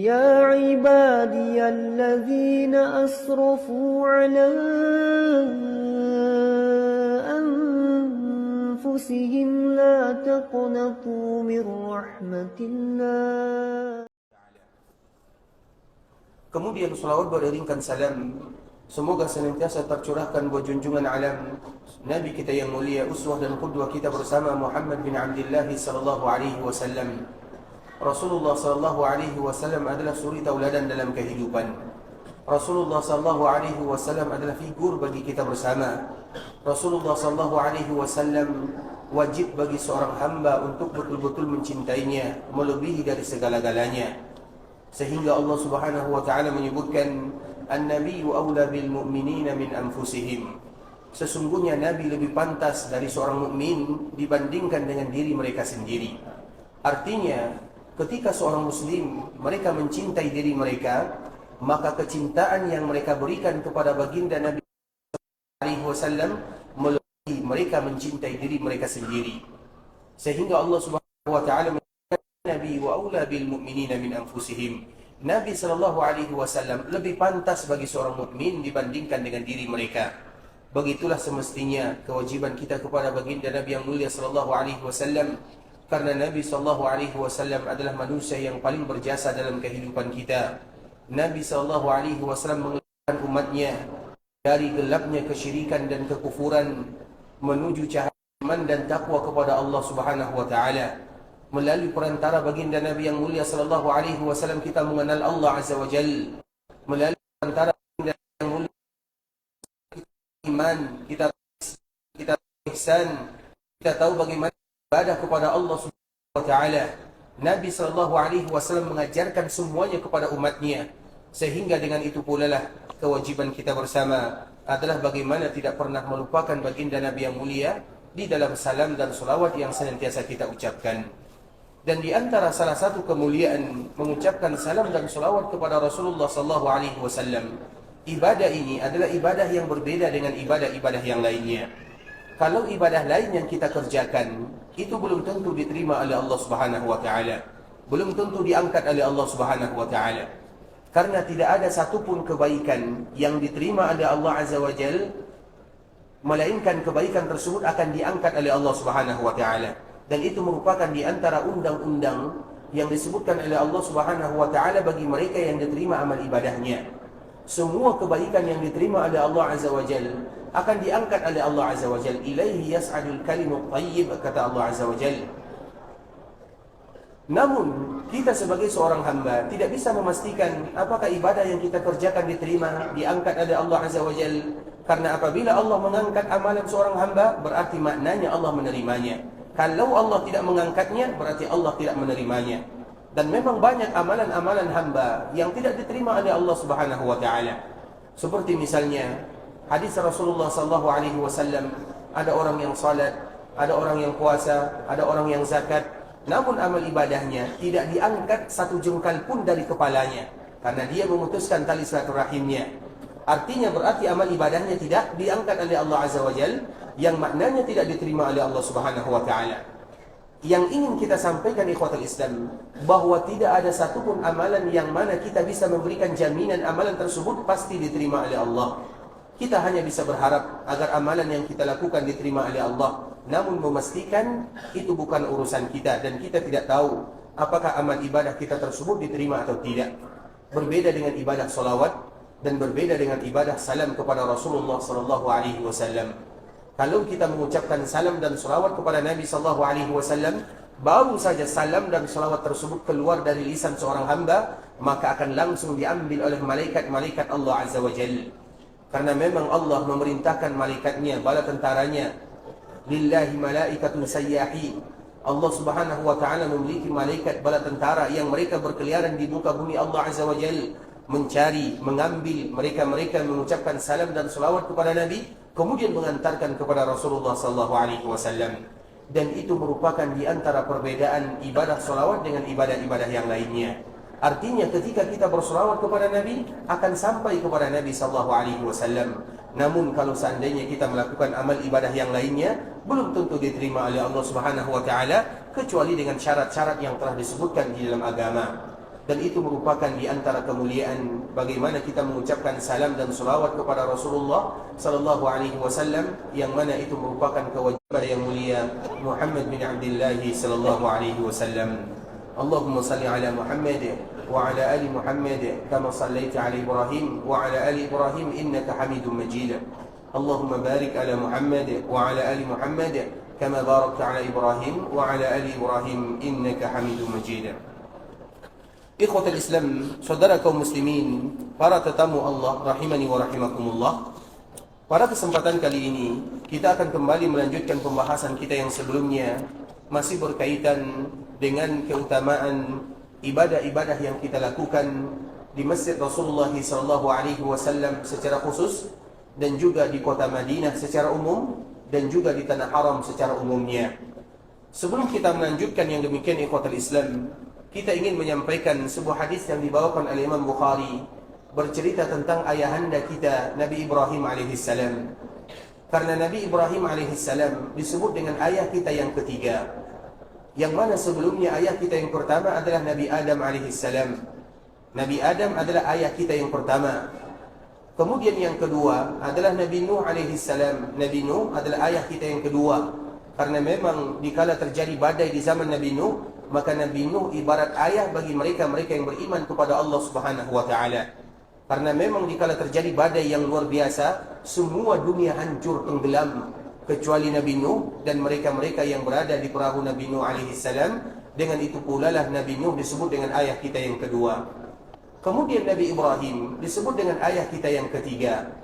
يا عبادي الذين أسرفوا على أنفسهم لا تقنطوا من رحمة الله. Kemudian salawat beriringkan salam, semoga senantiasa tercurahkan buat junjungan alam Nabi kita yang mulia, uswah dan qudwah kita bersama Muhammad bin Abdullah sallallahu alaihi wasallam. Rasulullah sallallahu alaihi wasallam adalah suri tauladan dalam kehidupan. Rasulullah sallallahu alaihi wasallam adalah figur bagi kita bersama. Rasulullah sallallahu alaihi wasallam wajib bagi seorang hamba untuk betul-betul mencintainya melebihi dari segala-galanya. Sehingga Allah Subhanahu wa taala menyebutkan an-nabiyyu aula bil mu'minina min anfusihim. Sesungguhnya Nabi lebih pantas dari seorang mukmin dibandingkan dengan diri mereka sendiri. Artinya, ketika seorang muslim mereka mencintai diri mereka, maka kecintaan yang mereka berikan kepada baginda Nabi sallallahu alaihi wasallam melebihi mereka mencintai diri mereka sendiri. Sehingga Allah Subhanahu wa taala menyebutkan Nabi wa aula bil mu'minina min anfusihim. Nabi sallallahu alaihi wasallam lebih pantas bagi seorang mukmin dibandingkan dengan diri mereka. Begitulah semestinya kewajiban kita kepada baginda Nabi yang mulia sallallahu alaihi wasallam, karena Nabi sallallahu alaihi wasallam adalah manusia yang paling berjasa dalam kehidupan kita. Nabi sallallahu alaihi wasallam mengelakkan umatnya dari gelapnya kesyirikan dan kekufuran menuju cahaya iman dan takwa kepada Allah Subhanahu wa taala. Melalui perantara baginda Nabi yang mulia sallallahu alaihi wasallam kita mengenal Allah Azza wa Jalla. Melalui perantara baginda yang mulia iman, kita ihsan, kita tahu bagaimana ibadah kepada Allah Subhanahu wa taala. Nabi sallallahu alaihi wasallam mengajarkan semuanya kepada umatnya, sehingga dengan itu pula lah kewajiban kita bersama adalah bagaimana tidak pernah melupakan baginda Nabi yang mulia di dalam salam dan selawat yang senantiasa kita ucapkan. Dan di antara salah satu kemuliaan mengucapkan salam dan selawat kepada Rasulullah sallallahu alaihi wasallam, ibadah ini adalah ibadah yang berbeda dengan ibadah-ibadah yang lainnya. Kalau ibadah lain yang kita kerjakan, itu belum tentu diterima oleh Allah Subhanahu wa taala. Belum tentu diangkat oleh Allah Subhanahu wa taala. Karena tidak ada satupun kebaikan yang diterima oleh Allah Azza wa Jalla, melainkan kebaikan tersebut akan diangkat oleh Allah Subhanahu wa taala. Dan itu merupakan di antara undang-undang yang disebutkan oleh Allah Subhanahu wa taala bagi mereka yang diterima amal ibadahnya. Semua kebaikan yang diterima oleh Allah Azza wa Jalla akan diangkat oleh Allah Azza wa Jalla. Ilaihi yas'adul kalimut thayyib, kata Allah Azza wa Jalla. Namun kita sebagai seorang hamba tidak bisa memastikan apakah ibadah yang kita kerjakan diterima, diangkat oleh Allah Azza wa Jalla. Karena apabila Allah mengangkat amalan seorang hamba, berarti maknanya Allah menerimanya. Kalau Allah tidak mengangkatnya, berarti Allah tidak menerimanya. Dan memang banyak amalan-amalan hamba yang tidak diterima oleh Allah Subhanahu wa taala. Seperti misalnya hadis Rasulullah sallallahu alaihi wasallam, ada orang yang salat, ada orang yang puasa, ada orang yang zakat, namun amal ibadahnya tidak diangkat satu jengkal pun dari kepalanya karena dia memutuskan tali silaturahimnya. Artinya berarti amal ibadahnya tidak diangkat oleh Allah Azza wa Jalla, yang maknanya tidak diterima oleh Allah Subhanahu wa taala. Yang ingin kita sampaikan ikhwatul Islam, bahwa tidak ada satupun amalan yang mana kita bisa memberikan jaminan amalan tersebut pasti diterima oleh Allah. Kita hanya bisa berharap agar amalan yang kita lakukan diterima oleh Allah, namun memastikan itu bukan urusan kita dan kita tidak tahu apakah amal ibadah kita tersebut diterima atau tidak. Berbeda dengan ibadah salawat dan berbeda dengan ibadah salam kepada Rasulullah sallallahu alaihi wasallam. Kalau kita mengucapkan salam dan salawat kepada Nabi sallallahu alaihi wasallam, baru saja salam dan salawat tersebut keluar dari lisan seorang hamba, maka akan langsung diambil oleh malaikat-malaikat Allah Azza wa Jalla. Karena memang Allah memerintahkan malaikatnya, bala tentaranya, lillahi malaikatun sayyahin. Allah Subhanahu wa taala memiliki malaikat bala tentara yang mereka berkeliaran di muka bumi Allah Azza wa Jalla, mencari, mengambil mereka-mereka mengucapkan salam dan salawat kepada Nabi, kemudian mengantarkan kepada Rasulullah sallallahu alaihi wasallam. Dan itu merupakan di antara perbedaan ibadah salawat dengan ibadah-ibadah yang lainnya. Artinya ketika kita bersalawat kepada Nabi akan sampai kepada Nabi sallallahu alaihi wasallam. Namun kalau seandainya kita melakukan amal ibadah yang lainnya, belum tentu diterima oleh Allah Subhanahu wa taala kecuali dengan syarat-syarat yang telah disebutkan di dalam agama. Dan itu merupakan di antara kemuliaan bagaimana kita mengucapkan salam dan salawat kepada Rasulullah sallallahu alaihi wasallam, yang mana itu merupakan kewajiban yang mulia Muhammad bin Abdullah sallallahu alaihi wasallam. Allahumma salli ala Muhammad wa ala ali Muhammad kama sallaita ala Ibrahim wa ala ali Ibrahim innaka Hamidum Majid. Allahumma barik ala Muhammad wa ala ali Muhammad kama barakta ala Ibrahim wa ala ali Ibrahim innaka Hamidum Majid. Ikhwatul Islam, saudara kaum muslimin, para tetamu Allah rahimani wa rahimakumullah. Pada kesempatan kali ini kita akan kembali melanjutkan pembahasan kita yang sebelumnya, masih berkaitan dengan keutamaan ibadah-ibadah yang kita lakukan di Masjid Rasulullah sallallahu alaihi wasallam secara khusus, dan juga di kota Madinah secara umum, dan juga di tanah haram secara umumnya. Sebelum kita melanjutkan yang demikian, ikhwatul Islam, kita ingin menyampaikan sebuah hadis yang dibawakan oleh Imam Bukhari, bercerita tentang ayahanda kita Nabi Ibrahim alaihissalam. Karena Nabi Ibrahim alaihissalam disebut dengan ayah kita yang ketiga, yang mana sebelumnya ayah kita yang pertama adalah Nabi Adam alaihissalam. Nabi Adam adalah ayah kita yang pertama. Kemudian yang kedua adalah Nabi Nuh alaihissalam. Nabi Nuh adalah ayah kita yang kedua. Karena memang dikala terjadi badai di zaman Nabi Nuh, maka Nabi Nuh ibarat ayah bagi mereka-mereka yang beriman kepada Allah Subhanahu wa taala. Karena memang dikala terjadi badai yang luar biasa, semua dunia hancur tenggelam kecuali Nabi Nuh dan mereka-mereka yang berada di perahu Nabi Nuh alaihi salam. Dengan itu pula lah Nabi Nuh disebut dengan ayah kita yang kedua. Kemudian Nabi Ibrahim disebut dengan ayah kita yang ketiga.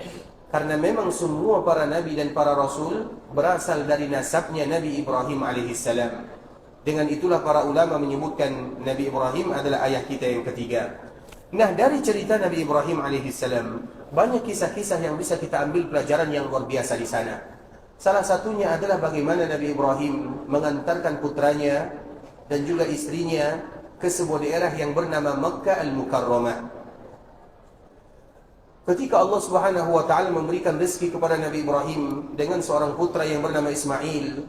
Karena memang semua para nabi dan para rasul berasal dari nasabnya Nabi Ibrahim alaihi salam. Dengan itulah para ulama menyebutkan Nabi Ibrahim adalah ayah kita yang ketiga. Nah, dari cerita Nabi Ibrahim alaihissalam, banyak kisah-kisah yang bisa kita ambil pelajaran yang luar biasa di sana. Salah satunya adalah bagaimana Nabi Ibrahim mengantarkan putranya dan juga istrinya ke sebuah daerah yang bernama Makkah Al-Mukarramah. Ketika Allah Subhanahu wa taala memberikan rezeki kepada Nabi Ibrahim dengan seorang putra yang bernama Ismail,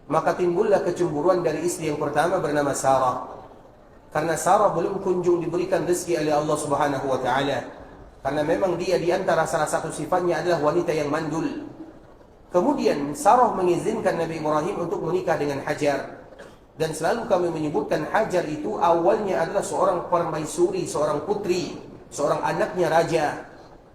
maka timbullah kecemburuan dari istri yang pertama bernama Sarah. Karena Sarah belum kunjung diberikan rezeki oleh Allah Subhanahu wa taala. Karena memang dia di antara salah satu sifatnya adalah wanita yang mandul. Kemudian Sarah mengizinkan Nabi Ibrahim untuk menikah dengan Hajar. Dan selalu kami menyebutkan Hajar itu awalnya adalah seorang permaisuri, seorang putri, seorang anaknya raja.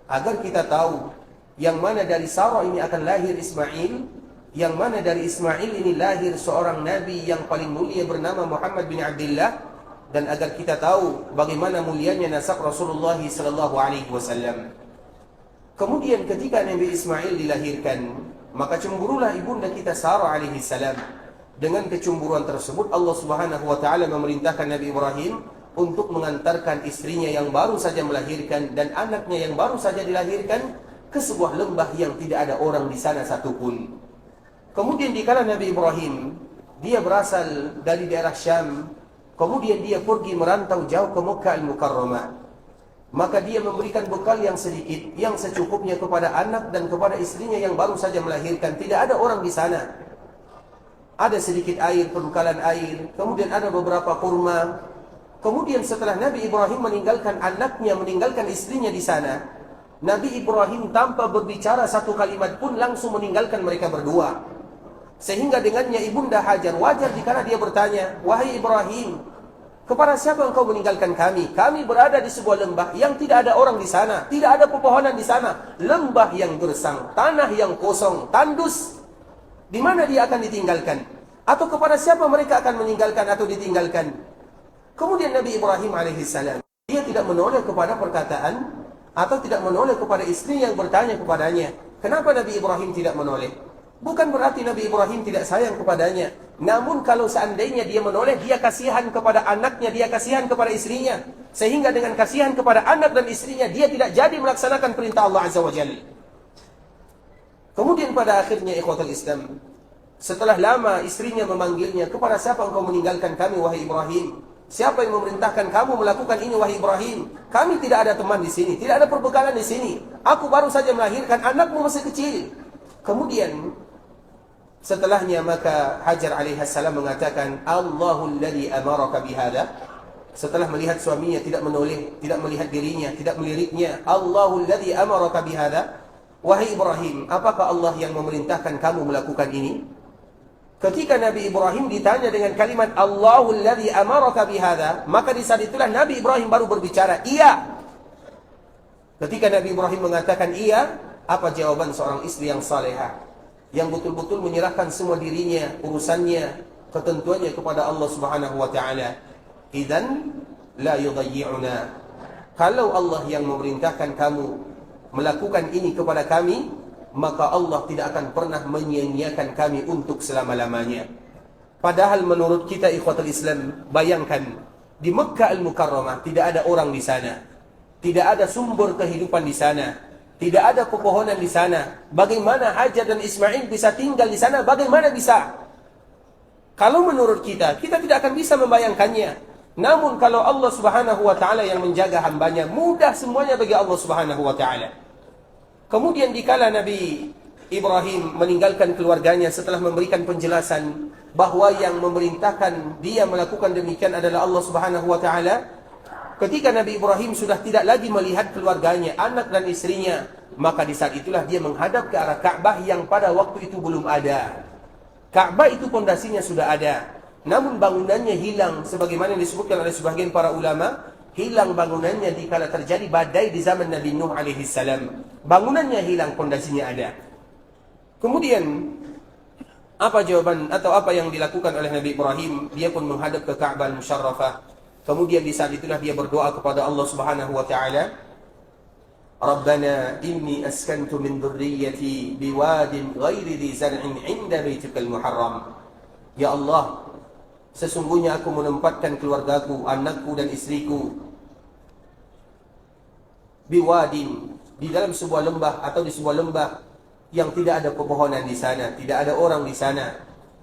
Agar kita tahu yang mana dari Sarah ini akan lahir Ismail, yang mana dari Ismail ini lahir seorang Nabi yang paling mulia bernama Muhammad bin Abdullah, dan agar kita tahu bagaimana mulianya nasab Rasulullah sallallahu alaihi wasallam. Kemudian ketika Nabi Ismail dilahirkan, maka cemburulah ibunda kita Sarah alaihi salam. Dengan kecemburuan tersebut Allah Subhanahu wa taala memerintahkan Nabi Ibrahim untuk mengantarkan istrinya yang baru saja melahirkan dan anaknya yang baru saja dilahirkan ke sebuah lembah yang tidak ada orang di sana satupun. Kemudian dikala Nabi Ibrahim, dia berasal dari daerah Syam, kemudian dia pergi merantau jauh ke Makkah Al-Mukarramah. Maka dia memberikan bekal yang sedikit, yang secukupnya kepada anak dan kepada istrinya yang baru saja melahirkan. Tidak ada orang di sana. Ada sedikit air, perbekalan air, kemudian ada beberapa kurma. Kemudian setelah Nabi Ibrahim meninggalkan anaknya, meninggalkan istrinya di sana, Nabi Ibrahim tanpa berbicara satu kalimat pun langsung meninggalkan mereka berdua. Sehingga dengannya ibunda Hajar wajar dikala dia bertanya, "Wahai Ibrahim, kepada siapa engkau meninggalkan kami? Kami berada di sebuah lembah yang tidak ada orang di sana, tidak ada pepohonan di sana, lembah yang gersang, tanah yang kosong, tandus. Di mana dia akan ditinggalkan? Atau kepada siapa mereka akan meninggalkan atau ditinggalkan?" Kemudian Nabi Ibrahim alaihissalam, dia tidak menoleh kepada perkataan atau tidak menoleh kepada istri yang bertanya kepadanya. Kenapa Nabi Ibrahim tidak menoleh? Bukan berarti Nabi Ibrahim tidak sayang kepadanya. Namun kalau seandainya dia menoleh, dia kasihan kepada anaknya, dia kasihan kepada istrinya. Sehingga dengan kasihan kepada anak dan istrinya, dia tidak jadi melaksanakan perintah Allah Azza wa Jalla. Kemudian pada akhirnya ikhwatul Islam, setelah lama istrinya memanggilnya, "Kepada siapa engkau meninggalkan kami, wahai Ibrahim? Siapa yang memerintahkan kamu melakukan ini, wahai Ibrahim? Kami tidak ada teman di sini, tidak ada perbekalan di sini. Aku baru saja melahirkan, anakmu masih kecil." Kemudian setelahnya maka Hajar alaihissalam mengatakan, "Allahul ladzi amaraka bihadza." setelah melihat suaminya tidak menoleh, tidak melihat dirinya, tidak meliriknya. Allahul ladzi amaraka bihadza. Wahai Ibrahim, apakah Allah yang memerintahkan kamu melakukan ini? Ketika Nabi Ibrahim ditanya dengan kalimat Allahul ladzi amaraka bihadza, maka di saat itulah Nabi Ibrahim baru berbicara, iya. Ketika Nabi Ibrahim mengatakan iya, apa jawaban seorang istri yang salehah, yang betul-betul menyerahkan semua dirinya, urusannya, ketentuannya kepada Allah Subhanahu wa taala? Idzan la yudayyi'una. Kalau Allah yang memerintahkan kamu melakukan ini kepada kami, maka Allah tidak akan pernah menyia-nyiakan kami untuk selama-lamanya. Padahal menurut kita ikhwatul Islam, bayangkan di Mekkah Al-Mukarramah tidak ada orang di sana, tidak ada sumber kehidupan di sana, tidak ada pepohonan di sana. Bagaimana Hajar dan Ismail bisa tinggal di sana? Bagaimana bisa? Kalau menurut kita tidak akan bisa membayangkannya. Namun kalau Allah Subhanahu wa taala yang menjaga hambanya, mudah semuanya bagi Allah Subhanahu wa taala. Kemudian dikala Nabi Ibrahim meninggalkan keluarganya setelah memberikan penjelasan bahwa yang memerintahkan dia melakukan demikian adalah Allah Subhanahu wa taala, ketika Nabi Ibrahim sudah tidak lagi melihat keluarganya, anak dan istrinya, maka di saat itulah dia menghadap ke arah Ka'bah yang pada waktu itu belum ada. Ka'bah itu pondasinya sudah ada, namun bangunannya hilang, sebagaimana yang disebutkan oleh sebagian para ulama, hilang bangunannya dikala terjadi badai di zaman Nabi Nuh alaihi salam. Bangunannya hilang, pondasinya ada. Kemudian apa jawaban atau apa yang dilakukan oleh Nabi Ibrahim? Dia pun menghadap ke Ka'bah Musyarrafah. Kemudian di saat itulah dia berdoa kepada Allah Subhanahu wa taala, Rabbana inni askantu min dhurriyyati biwadin ghairi dhi zar'in 'inda baitikal muharram. Ya Allah, sesungguhnya aku menempatkan keluargaku, anakku dan istriku biwadin, di dalam sebuah lembah atau di sebuah lembah yang tidak ada pepohonan di sana, tidak ada orang di sana.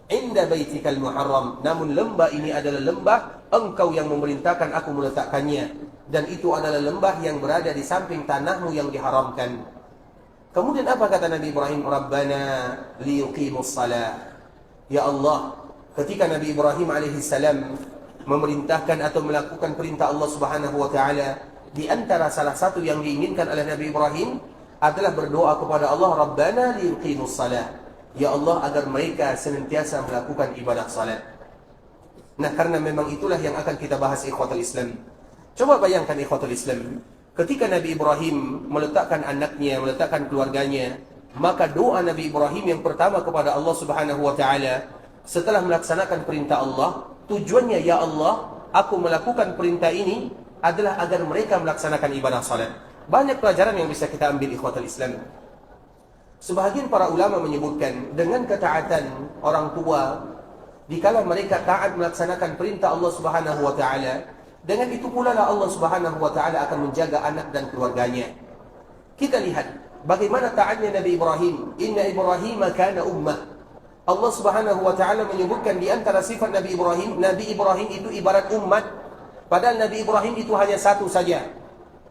Inda baitikal muharram, namun lembah ini adalah lembah engkau yang memerintahkan aku meletakkannya, dan itu adalah lembah yang berada di samping tanahmu yang diharamkan. Kemudian apa kata Nabi Ibrahim? Rabbana liyuqimus salah. Ya Allah, ketika Nabi Ibrahim alaihissalam memerintahkan atau melakukan perintah Allah Subhanahu wa taala, di antara salah satu yang diinginkan oleh Nabi Ibrahim adalah berdoa kepada Allah, Rabbana liyuqimus salah. Ya Allah, agar mereka senantiasa melakukan ibadah salat. Nah, karena memang itulah yang akan kita bahas ikhwatul Islam. Coba bayangkan ikhwatul Islam, ketika Nabi Ibrahim meletakkan anaknya, meletakkan keluarganya, maka doa Nabi Ibrahim yang pertama kepada Allah Subhanahu wa taala setelah melaksanakan perintah Allah, tujuannya, ya Allah, aku melakukan perintah ini adalah agar mereka melaksanakan ibadah salat. Banyak pelajaran yang bisa kita ambil ikhwatul Islam. Sebahagian para ulama menyebutkan dengan ketaatan orang tua, dikala mereka taat melaksanakan perintah Allah Subhanahu wa taala, dengan itu pula lah Allah Subhanahu wa taala akan menjaga anak dan keluarganya. Kita lihat bagaimana taatnya Nabi Ibrahim. Inna Ibrahim kana ummah. Allah Subhanahu wa taala menyebutkan di antara sifat Nabi Ibrahim itu ibarat umat. Padahal Nabi Ibrahim itu hanya satu saja.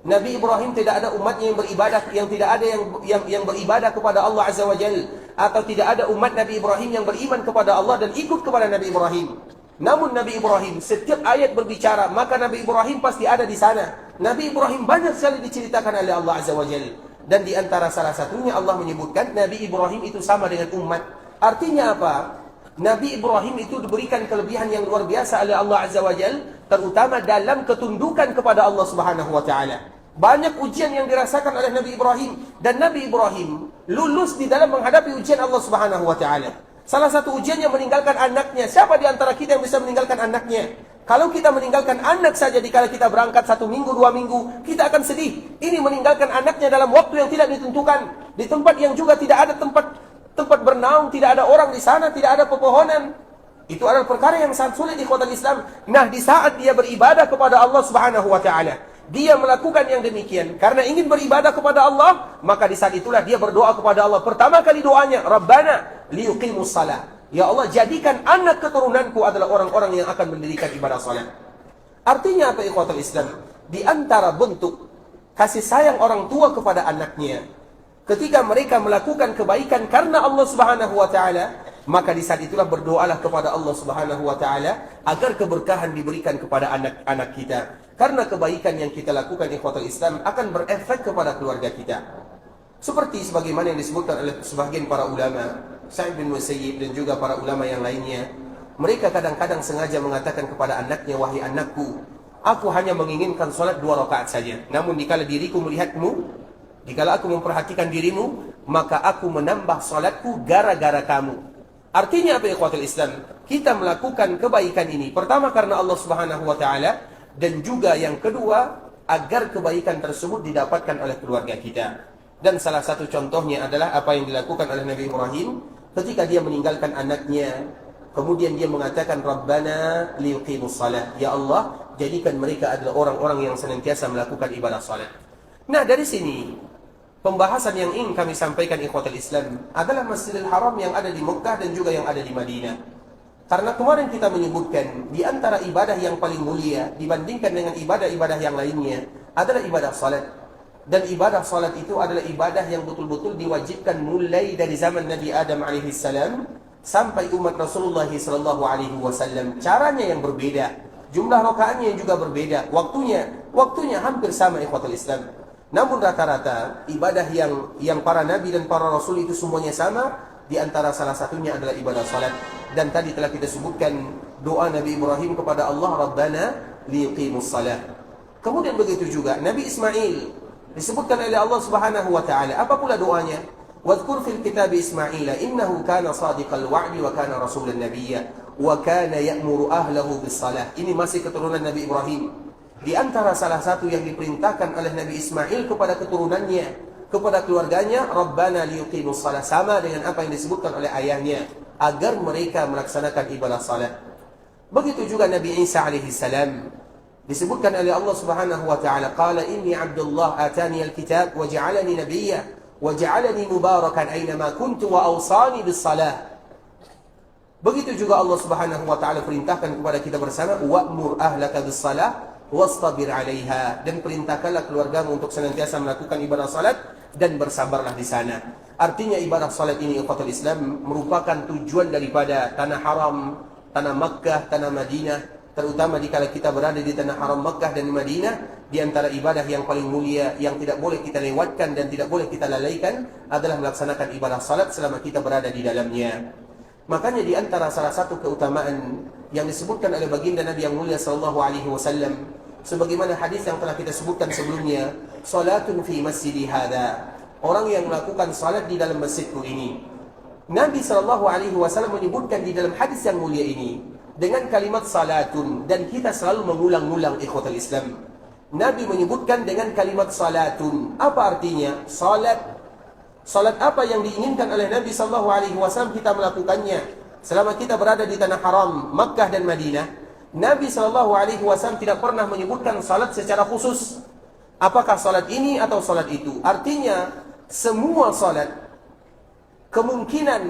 Nabi Ibrahim tidak ada umatnya yang beribadah, yang tidak ada yang beribadah kepada Allah Azza wa Jalla, atau tidak ada umat Nabi Ibrahim yang beriman kepada Allah dan ikut kepada Nabi Ibrahim. Namun Nabi Ibrahim, setiap ayat berbicara, maka Nabi Ibrahim pasti ada di sana. Nabi Ibrahim banyak sekali diceritakan oleh Allah Azza wa Jalla. Dan di antara salah satunya Allah menyebutkan Nabi Ibrahim itu sama dengan umat. Artinya apa? Nabi Ibrahim itu diberikan kelebihan yang luar biasa oleh Allah Azza wa Jalla, terutama dalam ketundukan kepada Allah Subhanahu wa taala. Banyak ujian yang dirasakan oleh Nabi Ibrahim, dan Nabi Ibrahim lulus di dalam menghadapi ujian Allah Subhanahu wa taala. Salah satu ujiannya meninggalkan anaknya. Siapa di antara kita yang bisa meninggalkan anaknya? Kalau kita meninggalkan anak saja dikala kita berangkat 1 minggu, 2 minggu, kita akan sedih. Ini meninggalkan anaknya dalam waktu yang tidak ditentukan, di tempat yang juga tidak ada tempat bernaung, tidak ada orang di sana, tidak ada pepohonan. Itu adalah perkara yang sangat sulit di kota Islam. Nah, di saat dia beribadah kepada Allah Subhanahu wa taala, dia melakukan yang demikian karena ingin beribadah kepada Allah, maka di saat itulah dia berdoa kepada Allah. Pertama kali doanya, Rabbana liyuqimus salah. Ya Allah, jadikan anak keturunanku adalah orang-orang yang akan mendirikan ibadah salat. Artinya apa ikhwatul Islam? Di antara bentuk kasih sayang orang tua kepada anaknya, ketika mereka melakukan kebaikan karena Allah Subhanahu wa taala, Maka di saat itulah berdoalah kepada Allah Subhanahu wa taala agar keberkahan diberikan kepada anak-anak kita. Karena kebaikan yang kita lakukan ikhwatul Islam akan berefek kepada keluarga kita. Seperti sebagaimana yang disebutkan oleh sebagian para ulama, Sa'id bin Musayyib dan juga para ulama yang lainnya, mereka kadang-kadang sengaja mengatakan kepada anaknya, wahai anakku, aku hanya menginginkan salat 2 rakaat saja. Namun dikala diriku melihatmu, dikala aku memperhatikan dirimu, maka aku menambah salatku gara-gara kamu. Artinya apa ikhwatul Islam? Kita melakukan kebaikan ini pertama karena Allah Subhanahu wa taala, dan juga yang kedua agar kebaikan tersebut didapatkan oleh keluarga kita. Dan salah satu contohnya adalah apa yang dilakukan oleh Nabi Ibrahim ketika dia meninggalkan anaknya. Kemudian dia mengatakan, Rabbana liyuqimus salat. Ya Allah, jadikan mereka adalah orang-orang yang senantiasa melakukan ibadah salat. Nah, dari sini pembahasan yang ingin kami sampaikan ikhwatul Islam adalah Masjidil Haram yang ada di Mekah dan juga yang ada di Madinah. Karena kemarin kita menyebutkan di antara ibadah yang paling mulia dibandingkan dengan ibadah-ibadah yang lainnya adalah ibadah salat. Dan ibadah salat itu adalah ibadah yang betul-betul diwajibkan mulai dari zaman Nabi Adam alaihissalam sampai umat Rasulullah sallallahu alaihi wasallam. Caranya yang berbeda, jumlah rakaatnya yang juga berbeda, waktunya hampir sama ikhwatul Islam. Namun rata-rata ibadah yang para nabi dan para rasul itu semuanya sama, di antara salah satunya adalah ibadah salat. Dan tadi telah kita sebutkan doa Nabi Ibrahim kepada Allah, Rabbana liyuqimus salat. Kemudian begitu juga Nabi Ismail disebutkan oleh Allah Subhanahu wa taala. Apa pula doanya? Wadhkur fil kitab Ismail innahu kana shadiqal wa'di wa kana rasulan nabiyya wa kana ya'muru ahlahu bis salah. Ini masih keturunan Nabi Ibrahim. Di antara salah satu yang diperintahkan oleh Nabi Ismail kepada keturunannya, kepada keluarganya, Rabbana liyuqimus salat, sama dengan apa yang disebutkan oleh ayahnya, agar mereka melaksanakan ibadah salat. Begitu juga Nabi Isa alaihi salam disebutkan oleh Allah Subhanahu wa taala, qala inni abdullah atani alkitab wa ja'alani nabiyya wa ja'alani mubarakan aynama kuntu wa awsani bis salah. Begitu juga Allah Subhanahu wa taala perintahkan kepada kita bersama, wa'mur ahlaka bis salah wastabir 'alaiha, dan perintahkanlah keluargamu untuk senantiasa melakukan ibadah salat dan bersabarlah di sana. Artinya ibadah salat ini ikhwatul Islam merupakan tujuan daripada tanah haram, tanah Makkah, tanah Madinah. Terutama dikala kita berada di tanah haram Makkah dan Madinah, di antara ibadah yang paling mulia yang tidak boleh kita lewatkan dan tidak boleh kita lalaikan adalah melaksanakan ibadah salat selama kita berada di dalamnya. Makanya di antara salah satu keutamaan yang disebutkan oleh baginda Nabi yang mulia sallallahu alaihi wasallam, sebagaimana hadis yang telah kita sebutkan sebelumnya, salatun fi masjidi hadza, orang yang melakukan salat di dalam masjidku ini. Nabi sallallahu alaihi wasallam menyebutkan di dalam hadis yang mulia ini dengan kalimat salatun, dan kita selalu mengulang-ulang ikhwatul Islam. Nabi menyebutkan dengan kalimat salatun. Apa artinya? Salat. Salat apa yang diinginkan oleh Nabi sallallahu alaihi wasallam kita melakukannya selama kita berada di tanah haram Makkah dan Madinah. Nabi sallallahu alaihi wasallam tidak pernah menyebutkan salat secara khusus. Apakah salat ini atau salat itu? Artinya semua salat, kemungkinan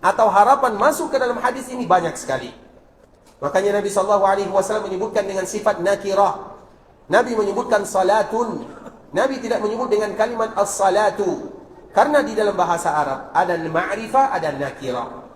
atau harapan masuk ke dalam hadis ini banyak sekali. Makanya Nabi SAW menyebutkan dengan sifat nakirah. Nabi menyebutkan salatun. Nabi tidak menyebut dengan kalimat as-salatu. Karena di dalam bahasa Arab ada ma'rifah, ada nakirah.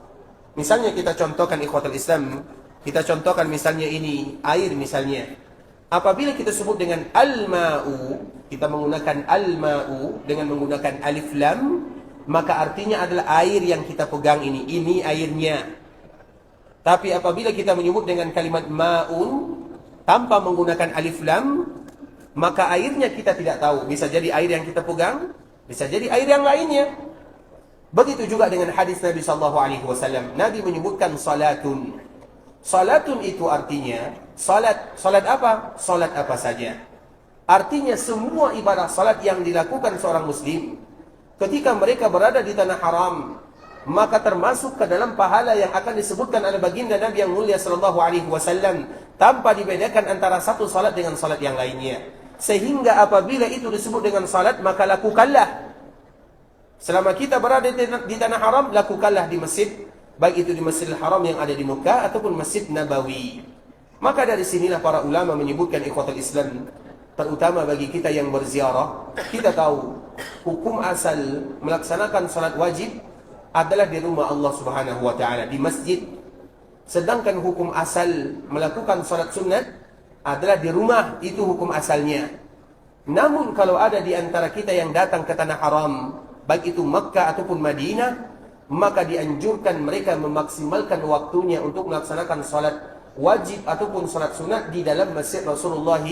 Misalnya kita contohkan ikhwatul Islam, kita contohkan misalnya ini air misalnya. Apabila kita sebut dengan al-ma'u, kita menggunakan al-ma'u dengan menggunakan alif lam, maka artinya adalah air yang kita pegang ini airnya. Tapi apabila kita menyebut dengan kalimat ma'un tanpa menggunakan alif lam, maka airnya kita tidak tahu. Bisa jadi air yang kita pegang, bisa jadi air yang lainnya. Begitu juga dengan hadis Nabi SAW. Nabi menyebutkan salatun. Salatun itu artinya salat. Salat apa? Salat apa saja. Artinya semua ibadah salat yang dilakukan seorang muslim ketika mereka berada di tanah haram, maka termasuk ke dalam pahala yang akan disebutkan oleh baginda Nabi yang mulia sallallahu alaihi wasallam, tanpa dibedakan antara satu salat dengan salat yang lainnya. Sehingga apabila itu disebut dengan salat, maka lakukanlah. Selama kita berada di tanah haram, lakukanlah di masjid, baik itu di Masjidil Haram yang ada di Mekah ataupun Masjid Nabawi. Maka dari sinilah para ulama menyebutkan ikhwatul Islam, terutama bagi kita yang berziarah, kita tahu hukum asal melaksanakan salat wajib adalah di rumah Allah Subhanahu wa taala, di masjid. Sedangkan hukum asal melakukan salat sunat adalah di rumah, itu hukum asalnya. Namun kalau ada di antara kita yang datang ke tanah haram, baik itu Makkah ataupun Madinah, maka dianjurkan mereka memaksimalkan waktunya untuk melaksanakan salat wajib ataupun salat sunat di dalam masjid Rasulullah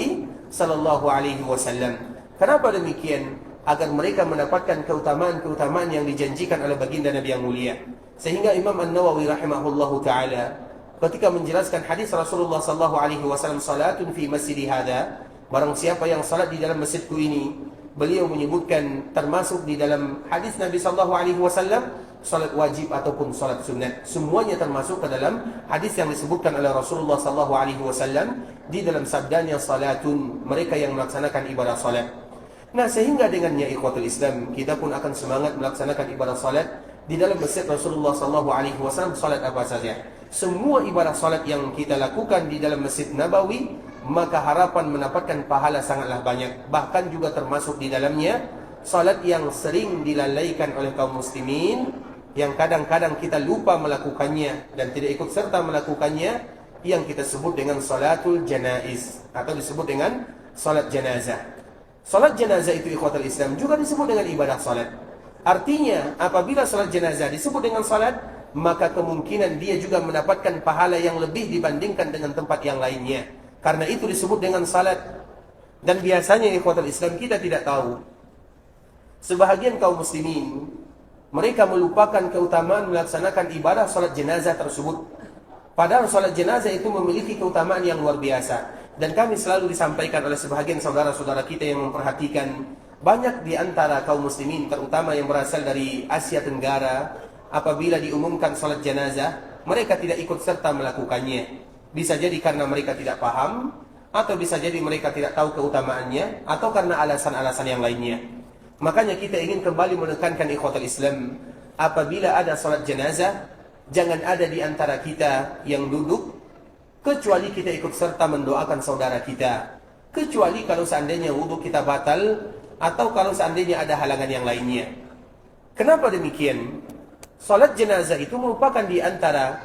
sallallahu alaihi wasallam. Kenapa demikian? Agar mereka mendapatkan keutamaan-keutamaan yang dijanjikan oleh baginda Nabi yang mulia. Sehingga Imam An-Nawawi rahimahullahu taala ketika menjelaskan hadis Rasulullah sallallahu alaihi wasallam, salatun fi masjidi hada, barang siapa yang salat di dalam masjidku ini, beliau menyebutkan termasuk di dalam hadis Nabi sallallahu alaihi wasallam salat wajib ataupun salat sunat. Semuanya termasuk ke dalam hadis yang disebutkan oleh Rasulullah sallallahu alaihi wasallam di dalam sabdanya salatun, mereka yang melaksanakan ibadah salat. Nah, sehingga dengannya ikhwatul Islam, kita pun akan semangat melaksanakan ibadah salat di dalam masjid Rasulullah sallallahu alaihi wasallam. Salat apa saja, semua ibadah salat yang kita lakukan di dalam Masjid Nabawi, maka harapan mendapatkan pahala sangatlah banyak. Bahkan juga termasuk di dalamnya salat yang sering dilalaikan oleh kaum muslimin, yang kadang-kadang kita lupa melakukannya dan tidak ikut serta melakukannya, yang kita sebut dengan salatul janaiz atau disebut dengan salat jenazah. Salat jenazah itu ikhwatul Islam juga disebut dengan ibadah salat. Artinya apabila salat jenazah disebut dengan salat, maka kemungkinan dia juga mendapatkan pahala yang lebih dibandingkan dengan tempat yang lainnya. Karena itu disebut dengan salat. Dan biasanya ikhwatul Islam kita tidak tahu, sebahagian kaum muslimin mereka melupakan keutamaan melaksanakan ibadah salat jenazah tersebut. Padahal salat jenazah itu memiliki keutamaan yang luar biasa. Dan kami selalu disampaikan oleh sebahagian saudara-saudara kita yang memperhatikan, banyak di antara kaum muslimin, terutama yang berasal dari Asia Tenggara, apabila diumumkan salat jenazah, mereka tidak ikut serta melakukannya. Bisa jadi karena mereka tidak paham, atau bisa jadi mereka tidak tahu keutamaannya, atau karena alasan-alasan yang lainnya. Makanya kita ingin kembali menekankan ikhwatul Islam, apabila ada salat jenazah, jangan ada di antara kita yang duduk kecuali kita ikut serta mendoakan saudara kita, kecuali kalau seandainya wudhu kita batal, atau kalau seandainya ada halangan yang lainnya. Kenapa demikian? Salat jenazah itu merupakan di antara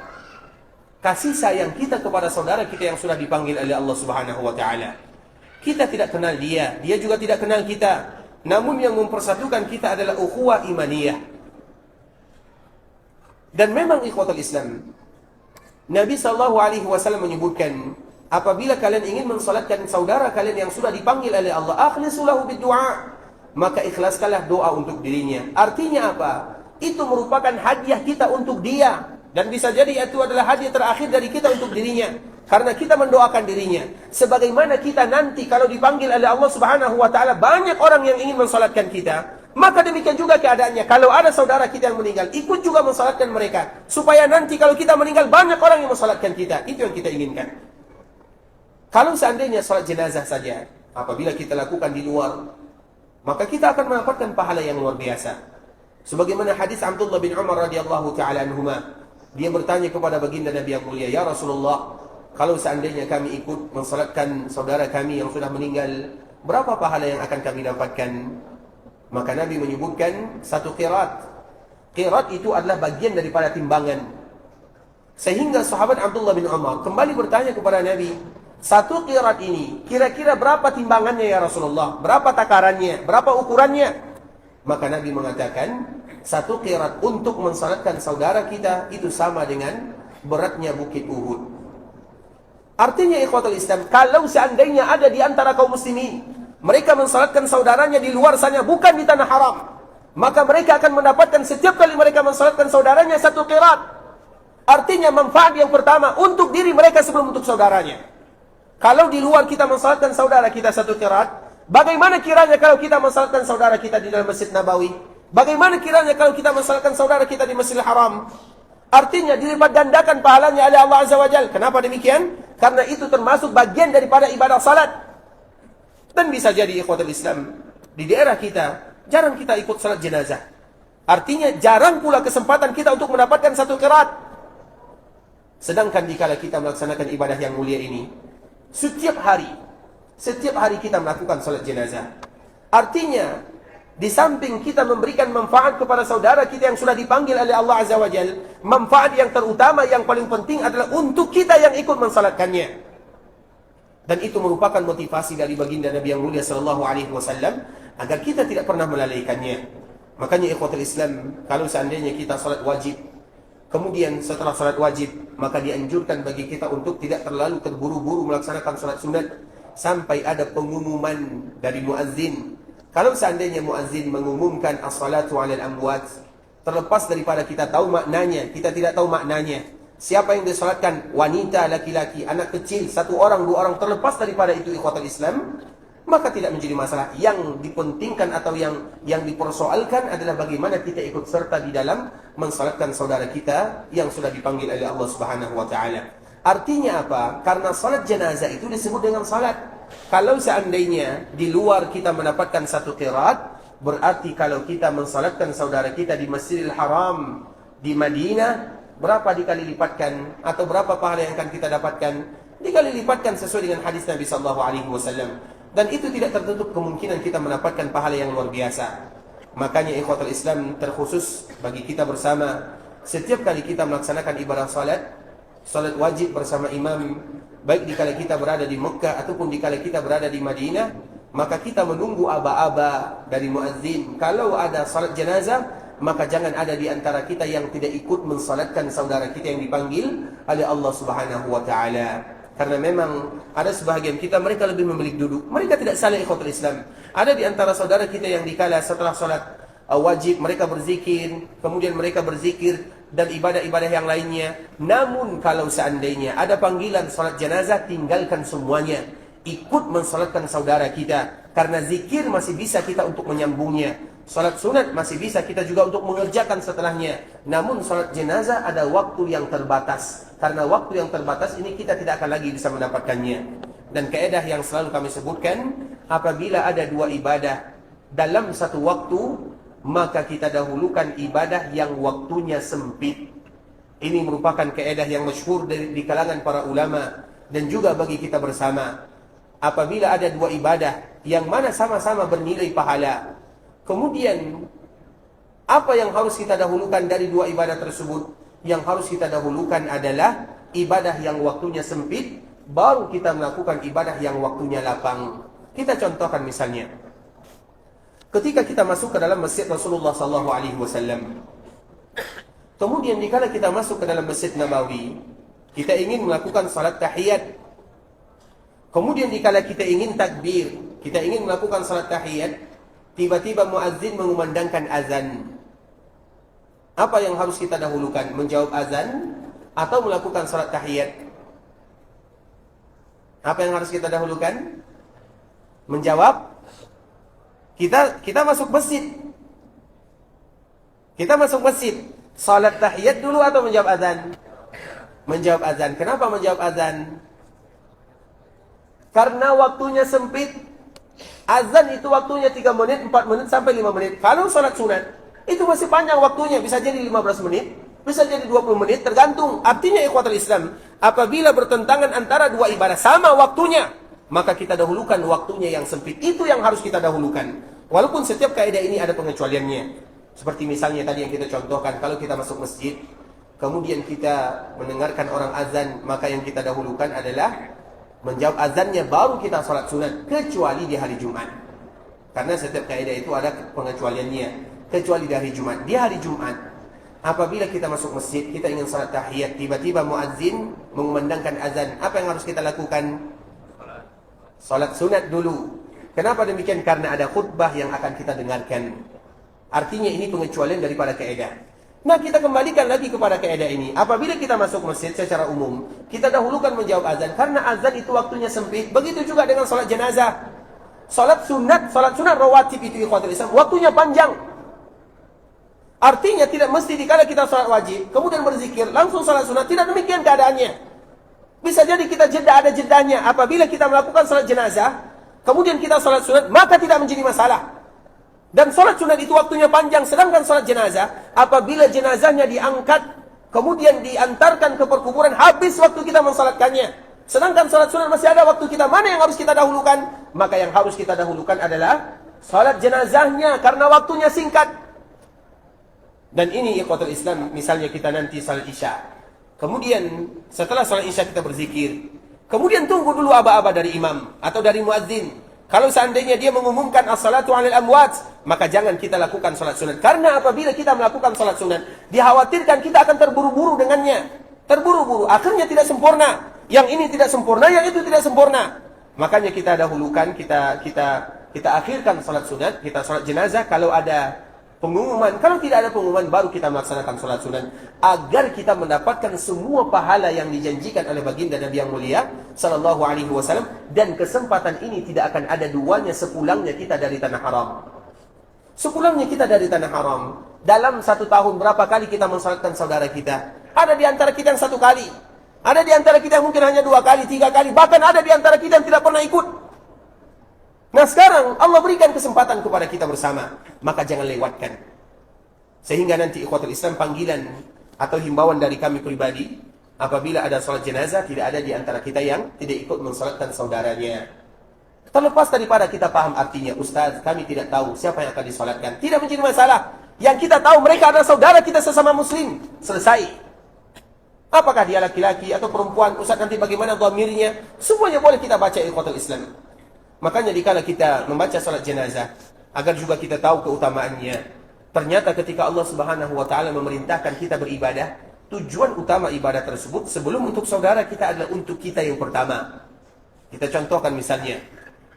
kasih sayang kita kepada saudara kita yang sudah dipanggil oleh Allah Subhanahu wa taala. Kita tidak kenal dia, dia juga tidak kenal kita. Namun yang mempersatukan kita adalah ukhuwah imaniyah. Dan memang ikhwatul Islam, Nabi SAW menyebutkan, apabila kalian ingin mensalatkan saudara kalian yang sudah dipanggil oleh Allah, akhlisu lahu bid-du'a, maka ikhlaskanlah doa untuk dirinya. Artinya apa? Itu merupakan hadiah kita untuk dia, dan bisa jadi itu adalah hadiah terakhir dari kita untuk dirinya, karena kita mendoakan dirinya. Sebagaimana kita nanti kalau dipanggil oleh Allah Subhanahu wa taala, banyak orang yang ingin mensalatkan kita, maka demikian juga keadaannya. Kalau ada saudara kita yang meninggal, ikut juga mensalatkan mereka, supaya nanti kalau kita meninggal banyak orang yang mensalatkan kita. Itu yang kita inginkan. Kalau seandainya salat jenazah saja, apabila kita lakukan di luar, maka kita akan mendapatkan pahala yang luar biasa. Sebagaimana hadis Abdullah bin Umar radhiyallahu taala anhuma, dia bertanya kepada baginda Nabi yang mulia, "Ya Rasulullah, kalau seandainya kami ikut mensalatkan saudara kami yang sudah meninggal, berapa pahala yang akan kami dapatkan?" Maka Nabi menyebutkan satu qirat. Qirat itu adalah bagian daripada timbangan. Sehingga sahabat Abdullah bin Umar kembali bertanya kepada Nabi, satu qirat ini kira-kira berapa timbangannya ya Rasulullah? Berapa takarannya? Berapa ukurannya? Maka Nabi mengatakan, satu qirat untuk mensalatkan saudara kita itu sama dengan beratnya bukit Uhud. Artinya ikhwatul Islam, kalau seandainya ada di antara kaum muslimin mereka mensalatkan saudaranya di luar sana, bukan di tanah haram, maka mereka akan mendapatkan setiap kali mereka mensalatkan saudaranya satu qirat. Artinya manfaat yang pertama untuk diri mereka sebelum untuk saudaranya. Kalau di luar kita mensalatkan saudara kita satu qirat, bagaimana kiranya kalau kita mensalatkan saudara kita di dalam Masjid Nabawi? Bagaimana kiranya kalau kita mensalatkan saudara kita di Masjidil Haram? Artinya dilipat gandakan pahalanya oleh Allah Azza wa Jalla. Kenapa demikian? Karena itu termasuk bagian daripada ibadah salat. Dan bisa jadi ikhwatul Islam, di daerah kita jarang kita ikut salat jenazah. Artinya jarang pula kesempatan kita untuk mendapatkan satu qirat. Sedangkan dikala kita melaksanakan ibadah yang mulia ini, setiap hari kita melakukan salat jenazah. Artinya Di samping kita memberikan manfaat kepada saudara kita yang sudah dipanggil oleh Allah Azza wa Jal, manfaat yang terutama, yang paling penting adalah untuk kita yang ikut mensalatkannya. Dan itu merupakan motivasi dari baginda Nabi yang mulia sallallahu alaihi wasallam agar kita tidak pernah melalaikannya. Makanya ikhwatul Islam, kalau seandainya kita salat wajib, kemudian setelah salat wajib, maka dianjurkan bagi kita untuk tidak terlalu terburu-buru melaksanakan salat sunat sampai ada pengumuman dari muazzin. Kalau seandainya muazzin mengumumkan as-salatu 'alal amwat, terlepas daripada kita tahu maknanya, kita tidak tahu maknanya. Siapa yang disalatkan? Wanita, laki-laki, anak kecil, 1 orang, 2 orang, terlepas daripada itu ikhwatul Islam, maka tidak menjadi masalah. Yang dipentingkan atau yang dipersoalkan adalah bagaimana kita ikut serta di dalam mensalatkan saudara kita yang sudah dipanggil oleh Allah Subhanahu wa taala. Artinya apa? Karena salat jenazah itu disebut dengan salat. Kalau seandainya di luar kita mendapatkan satu qiraat, berarti kalau kita mensalatkan saudara kita di Masjidil Haram di Madinah, berapa dikali lipatkan atau berapa pahala yang akan kita dapatkan? Dikali lipatkan sesuai dengan hadis Nabi sallallahu alaihi wasallam. Dan itu tidak tertutup kemungkinan kita mendapatkan pahala yang luar biasa. Makanya ikhwatul Islam, terkhusus bagi kita bersama, setiap kali kita melaksanakan ibadah salat wajib bersama imam, baik dikala kita berada di Mekah ataupun dikala kita berada di Madinah, maka kita menunggu aba-aba dari muazzin. Kalau ada salat jenazah, maka jangan ada di antara kita yang tidak ikut mensalatkan saudara kita yang dipanggil oleh Allah Subhanahu wa taala. Karena memang ada sebahagian kita, mereka lebih memilih duduk. Mereka tidak salah ikhwatul Islam. Ada di antara saudara kita yang dikala setelah salat wajib mereka berzikir, kemudian mereka berzikir dan ibadah-ibadah yang lainnya. Namun kalau seandainya ada panggilan salat jenazah, tinggalkan semuanya, ikut mensalatkan saudara kita. Karena zikir masih bisa kita untuk menyambungnya, salat sunat masih bisa kita juga untuk mengerjakan setelahnya. Namun salat jenazah ada waktu yang terbatas. Karena waktu yang terbatas ini kita tidak akan lagi bisa mendapatkannya. Dan kaedah yang selalu kami sebutkan, apabila ada 2 ibadah dalam satu waktu, maka kita dahulukan ibadah yang waktunya sempit. Ini merupakan kaedah yang masyhur di kalangan para ulama dan juga bagi kita bersama. Apabila ada 2 ibadah yang mana sama-sama bernilai pahala, kemudian apa yang harus kita dahulukan dari 2 ibadah tersebut? Yang harus kita dahulukan adalah ibadah yang waktunya sempit, baru kita melakukan ibadah yang waktunya lapang. Kita contohkan misalnya, ketika kita masuk ke dalam masjid Rasulullah SAW, kemudian dikala kita masuk ke dalam Masjid Nabawi, kita ingin melakukan salat tahiyat. Kemudian dikala kita ingin takbir, kita ingin melakukan salat tahiyat, tiba-tiba muazzin mengumandangkan azan. Apa yang harus kita dahulukan? Menjawab azan atau melakukan salat tahiyat? Apa yang harus kita dahulukan? Menjawab. Kita masuk masjid. Kita masuk masjid. Salat tahiyat dulu atau menjawab azan? Menjawab azan. Kenapa menjawab azan? Karena waktunya sempit. Azan itu waktunya 3 menit, 4 menit sampai 5 menit. Kalau salat sunat, itu masih panjang waktunya, bisa jadi 15 menit, bisa jadi 20 menit, tergantung. Artinya ikhwatul Islam, apabila bertentangan antara 2 ibadah sama waktunya, maka kita dahulukan waktunya yang sempit. Itu yang harus kita dahulukan. Walaupun setiap kaidah ini ada pengecualiannya. Seperti misalnya tadi yang kita contohkan, kalau kita masuk masjid, kemudian kita mendengarkan orang azan, maka yang kita dahulukan adalah menjawab azannya, baru kita salat sunat, kecuali di hari Jumat. Karena setiap kaidah itu ada pengecualiannya. Kecuali di hari Jumat. Di hari Jumat, apabila kita masuk masjid, kita ingin salat tahiyat, tiba-tiba muazzin mengumandangkan azan, apa yang harus kita lakukan? Salat sunat dulu. Kenapa demikian? Karena ada khutbah yang akan kita dengarkan. Artinya ini pengecualian daripada kaidah. Nah, kita kembalikan lagi kepada kaidah ini. Apabila kita masuk masjid secara umum, kita dahulukan menjawab azan, karena azan itu waktunya sempit. Begitu juga dengan salat jenazah. Salat sunat rawatib itu ikhwatul Islam, waktunya panjang. Artinya tidak mesti dikala kita salat wajib, kemudian berzikir, langsung salat sunat. Tidak demikian keadaannya. Bisa jadi kita ada jedanya. Apabila kita melakukan salat jenazah, kemudian kita salat sunat, maka tidak menjadi masalah. Dan salat sunat itu waktunya panjang. Sedangkan salat jenazah, apabila jenazahnya diangkat, kemudian diantarkan ke perkuburan, habis waktu kita mensalatkannya. Sedangkan salat sunat masih ada waktu kita. Mana yang harus kita dahulukan? Maka yang harus kita dahulukan adalah salat jenazahnya karena waktunya singkat. Dan ini ikhwatul Islam, misalnya kita nanti salat Isya. Kemudian setelah salat Isya kita berzikir. Kemudian tunggu dulu aba-aba dari imam atau dari muadzin. Kalau seandainya dia mengumumkan as-salatu 'alal amwat, maka jangan kita lakukan salat sunat. Karena apabila kita melakukan salat sunat, dikhawatirkan kita akan terburu-buru dengannya. Terburu-buru, akhirnya tidak sempurna. Yang ini tidak sempurna, yang itu tidak sempurna. Makanya kita dahulukan, kita akhirkan salat sunat, kita salat jenazah kalau ada pengumuman. Kalau tidak ada pengumuman, baru kita melaksanakan salat sunat, agar kita mendapatkan semua pahala yang dijanjikan oleh baginda Nabi yang mulia sallallahu alaihi wasallam. Dan kesempatan ini tidak akan ada duanya sepulangnya kita dari tanah haram. Sepulangnya kita dari tanah haram, dalam 1 tahun berapa kali kita mensalatkan saudara kita? Ada di antara kita yang 1 kali, ada di antara kita yang mungkin hanya 2 kali, 3 kali, bahkan ada di antara kita yang tidak pernah ikut. Nah sekarang Allah berikan kesempatan kepada kita bersama, maka jangan lewatkan. Sehingga nanti ikhwatul Islam, panggilan atau himbauan dari kami pribadi, apabila ada salat jenazah, tidak ada di antara kita yang tidak ikut mensalatkan saudaranya. Terlepas daripada kita paham artinya, Ustaz, kami tidak tahu siapa yang akan disalatkan, tidak menjadi masalah. Yang kita tahu mereka adalah saudara kita sesama muslim. Selesai. Apakah dia laki-laki atau perempuan, Ustaz nanti bagaimana dhamirnya, semuanya boleh kita baca ikhwatul Islam. Makanya dikala kita membaca salat jenazah, agar juga kita tahu keutamaannya. Ternyata ketika Allah Subhanahu wa taala memerintahkan kita beribadah, tujuan utama ibadah tersebut sebelum untuk saudara kita adalah untuk kita yang pertama. Kita contohkan misalnya,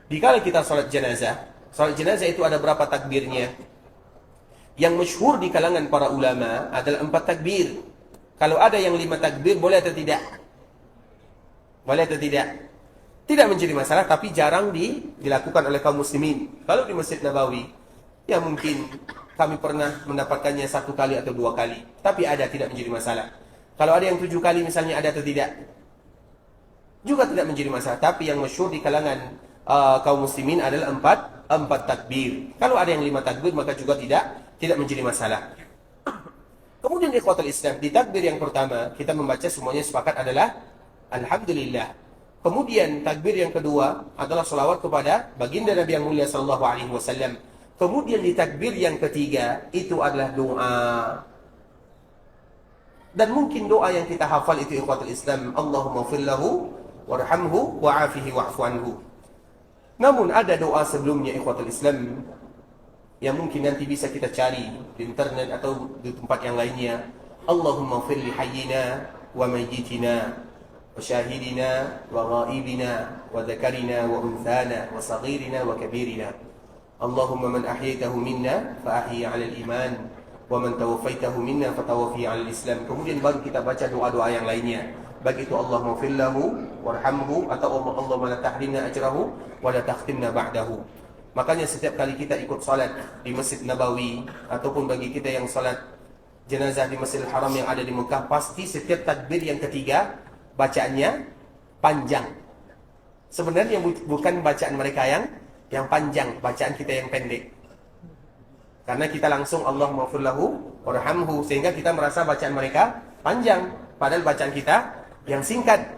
dikala kita salat jenazah itu ada berapa takbirnya? Yang masyhur di kalangan para ulama adalah 4 takbir. Kalau ada yang 5 takbir, boleh atau tidak? Boleh atau tidak? Tidak menjadi masalah, tapi jarang dilakukan oleh kaum muslimin. Kalau di Masjid Nabawi, ya mungkin kami pernah mendapatkannya 1 kali atau 2 kali. Tapi ada, tidak menjadi masalah. Kalau ada yang 7 kali misalnya, ada atau tidak? Juga tidak menjadi masalah. Tapi yang masyhur di kalangan kaum muslimin adalah 4 takbir. Kalau ada yang 5 takbir, maka juga tidak menjadi masalah. Kemudian di ikhwatul Islam, di takbir yang pertama, kita membaca semuanya sepakat adalah Alhamdulillah. Kemudian takbir yang kedua adalah salawat kepada baginda Nabi yang mulia sallallahu alaihi wasallam. Kemudian di takbir yang ketiga itu adalah doa. Dan mungkin doa yang kita hafal itu ikhwatul Islam, Allahumma ighfir lahu warhamhu wa'afihi wa'fu anhu. Namun ada doa sebelumnya ikhwatul Islam yang mungkin nanti bisa kita cari di internet atau di tempat yang lainnya. Allahumma ighfir li hayyina wa mayyitina وشاهدنا وغائبنا وذكرنا وأنثانا وصغيرنا وكبيرنا اللهم من أحييته منا فأحيي على الإيمان ومن توفيته منا فتوفي على الإسلام. Kemudian baru kita baca doa-doa yang lainnya, baik itu Allahumma ighfir lahu warhamhu atau Allahumma la tahrimna ajrahu wa la takhtimna ba'dahu. Makanya setiap kali kita ikut salat di Masjid Nabawi ataupun bagi kita yang salat jenazah di Masjidil Haram yang ada di Mekah, pasti setiap takbir yang ketiga bacaannya panjang. Sebenarnya bukan bacaan mereka yang panjang, bacaan kita yang pendek. Karena kita langsung Allahumma ighfir lahu warhamhu, sehingga kita merasa bacaan mereka panjang, padahal bacaan kita yang singkat.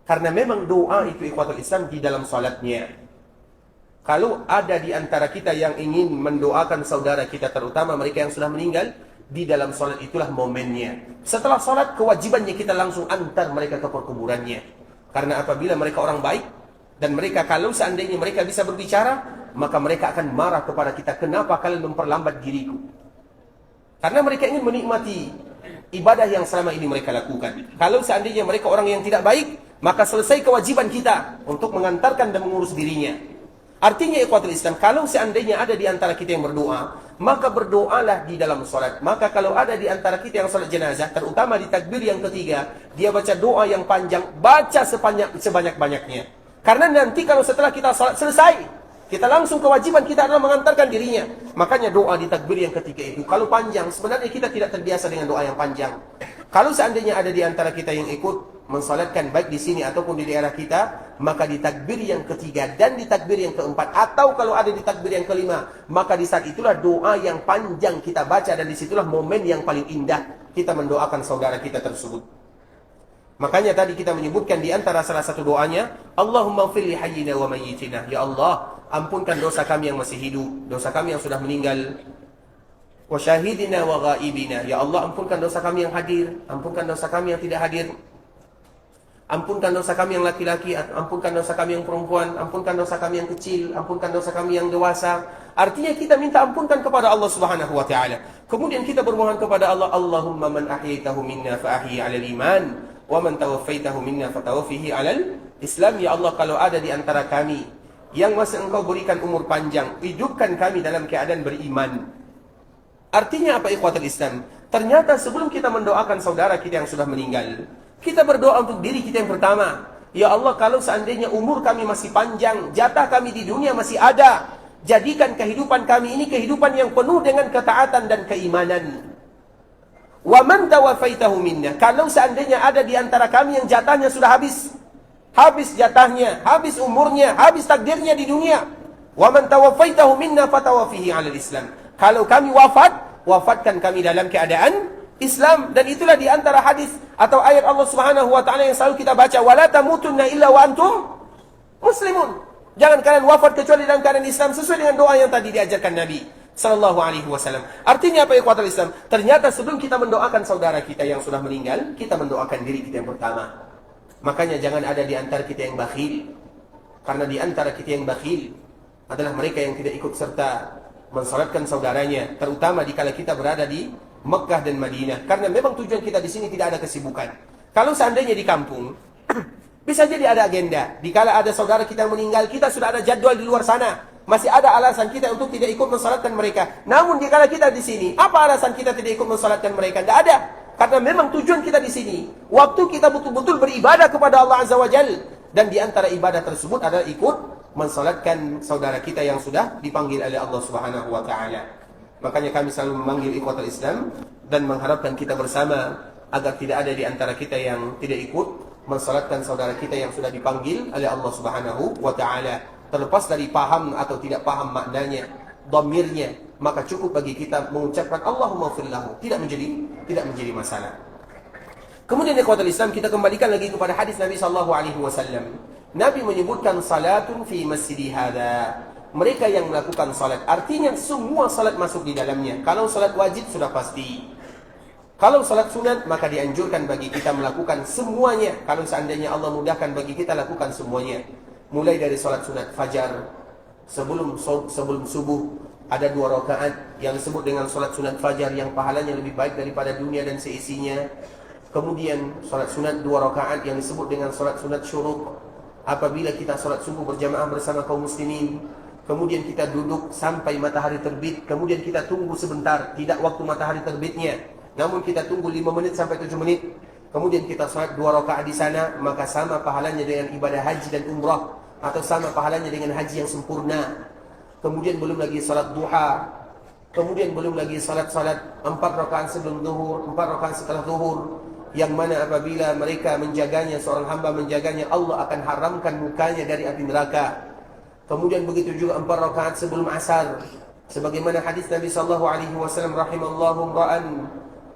Karena memang doa itu ikhwatul Islam di dalam salatnya. Kalau ada di antara kita yang ingin mendoakan saudara kita, terutama mereka yang sudah meninggal, di dalam salat itulah momennya. Setelah salat, kewajibannya kita langsung antar mereka ke perkuburannya. Karena apabila mereka orang baik, dan mereka kalau seandainya mereka bisa berbicara, maka mereka akan marah kepada kita, kenapa kalian memperlambat diriku? Karena mereka ingin menikmati ibadah yang selama ini mereka lakukan. Kalau seandainya mereka orang yang tidak baik, maka selesai kewajiban kita untuk mengantarkan dan mengurus dirinya. Artinya ikhwatul Islam, kalau seandainya ada di antara kita yang berdoa, maka berdoalah di dalam salat. Maka kalau ada di antara kita yang salat jenazah, terutama di takbir yang ketiga, dia baca doa yang panjang, baca sebanyak-banyaknya. Karena nanti kalau setelah kita salat selesai, kita langsung kewajiban kita adalah mengantarkan dirinya. Makanya doa di takbir yang ketiga itu, kalau panjang, sebenarnya kita tidak terbiasa dengan doa yang panjang. Kalau seandainya ada di antara kita yang ikut mensalatkan baik di sini ataupun di daerah kita, maka di takbir yang ketiga dan di takbir yang keempat, atau kalau ada di takbir yang kelima, maka di saat itulah doa yang panjang kita baca, dan disitulah momen yang paling indah kita mendoakan saudara kita tersebut. Makanya tadi kita menyebutkan di antara salah satu doanya, Allahumma ighfir li hayyina wa mayyitina. Ya Allah, ampunkan dosa kami yang masih hidup, dosa kami yang sudah meninggal. Wa syahidina wa ghaibina, ya Allah ampunkan dosa kami yang hadir, ampunkan dosa kami yang tidak hadir. Ampunkan dosa kami yang laki-laki, ampunkan dosa kami yang perempuan, ampunkan dosa kami yang kecil, ampunkan dosa kami yang dewasa. Artinya kita minta ampunkan kepada Allah Subhanahu wa taala. Kemudian kita bermohon kepada Allah, Allahumma man ahyaitahu minna fa ahyi 'alal iman wa man tawaffaitahu minna fa tawaffihi 'alal Islam. Ya Allah, kalau ada di antara kami yang masih Engkau berikan umur panjang, hidupkan kami dalam keadaan beriman. Artinya apa ikhwatul Islam? Ternyata sebelum kita mendoakan saudara kita yang sudah meninggal, kita berdoa untuk diri kita yang pertama. Ya Allah, kalau seandainya umur kami masih panjang, jatah kami di dunia masih ada, jadikan kehidupan kami ini kehidupan yang penuh dengan ketaatan dan keimanan. Wa man tawaffaitahu minna, kalau seandainya ada di antara kami yang jatahnya sudah habis jatahnya, habis umurnya, habis takdirnya di dunia. Wa man tawaffaitahu minna fatawaffihi 'alal Islam. Kalau kami wafatkan kami dalam keadaan Islam. Dan itulah di antara hadis atau ayat Allah Subhanahu wa taala yang selalu kita baca, wala tamutunna illa wa antum muslimun. Jangan kalian wafat kecuali dalam keadaan Islam, sesuai dengan doa yang tadi diajarkan Nabi sallallahu alaihi wasallam. Artinya apa ikhwatul Islam? Ternyata sebelum kita mendoakan saudara kita yang sudah meninggal, kita mendoakan diri kita yang pertama. Makanya jangan ada di antara kita yang bakhil. Karena di antara kita yang bakhil adalah mereka yang tidak ikut serta mensalatkan saudaranya, terutama dikala kita berada di Mekah dan Madinah. Karena memang tujuan kita di sini tidak ada kesibukan. Kalau seandainya di kampung, bisa jadi ada agenda. Dikala ada saudara kita yang meninggal, kita sudah ada jadwal di luar sana. Masih ada alasan kita untuk tidak ikut mensalatkan mereka. Namun dikala kita di sini, apa alasan kita tidak ikut mensalatkan mereka? Tidak ada. Karena memang tujuan kita di sini, waktu kita betul-betul beribadah kepada Allah Azza wa Jalla. Dan di antara ibadah tersebut adalah ikut mensalatkan saudara kita yang sudah dipanggil oleh Allah Subhanahu wa taala. Makanya kami selalu memanggil ikhwatul Islam dan mengharapkan kita bersama agar tidak ada di antara kita yang tidak ikut mensalatkan saudara kita yang sudah dipanggil oleh Allah Subhanahu wa taala. Terlepas dari paham atau tidak paham maknanya, dhamirnya, maka cukup bagi kita mengucapkan Allahumma ighfir lahu, tidak menjadi masalah. Kemudian ikhwatul Islam, kita kembalikan lagi kepada hadis Nabi sallallahu alaihi wasallam. Nabi menyebutkan salatun fi masjidi hadza. Mereka yang melakukan salat, artinya semua salat masuk di dalamnya. Kalau salat wajib sudah pasti. Kalau salat sunat, maka dianjurkan bagi kita melakukan semuanya. Kalau seandainya Allah mudahkan bagi kita, lakukan semuanya. Mulai dari salat sunat fajar, sebelum subuh, ada 2 rakaat yang disebut dengan salat sunat fajar yang pahalanya lebih baik daripada dunia dan seisinya. Kemudian salat sunat 2 rakaat yang disebut dengan salat sunat syuruq, apabila kita salat subuh berjamaah bersama kaum muslimin. Kemudian kita duduk sampai matahari terbit. Kemudian kita tunggu sebentar, tidak waktu matahari terbitnya, namun kita tunggu 5 menit sampai 7 menit. Kemudian kita salat 2 rakaat di sana, maka sama pahalanya dengan ibadah haji dan umrah, atau sama pahalanya dengan haji yang sempurna. Kemudian belum lagi salat duha. Kemudian belum lagi salat-salat 4 rakaat sebelum zuhur, 4 rakaat setelah zuhur, yang mana apabila mereka menjaganya, seorang hamba menjaganya, Allah akan haramkan mukanya dari api neraka. Kemudian begitu juga 4 rakaat sebelum asar, sebagaimana hadis Nabi sallallahu alaihi wasallam, rahimallahu ra'an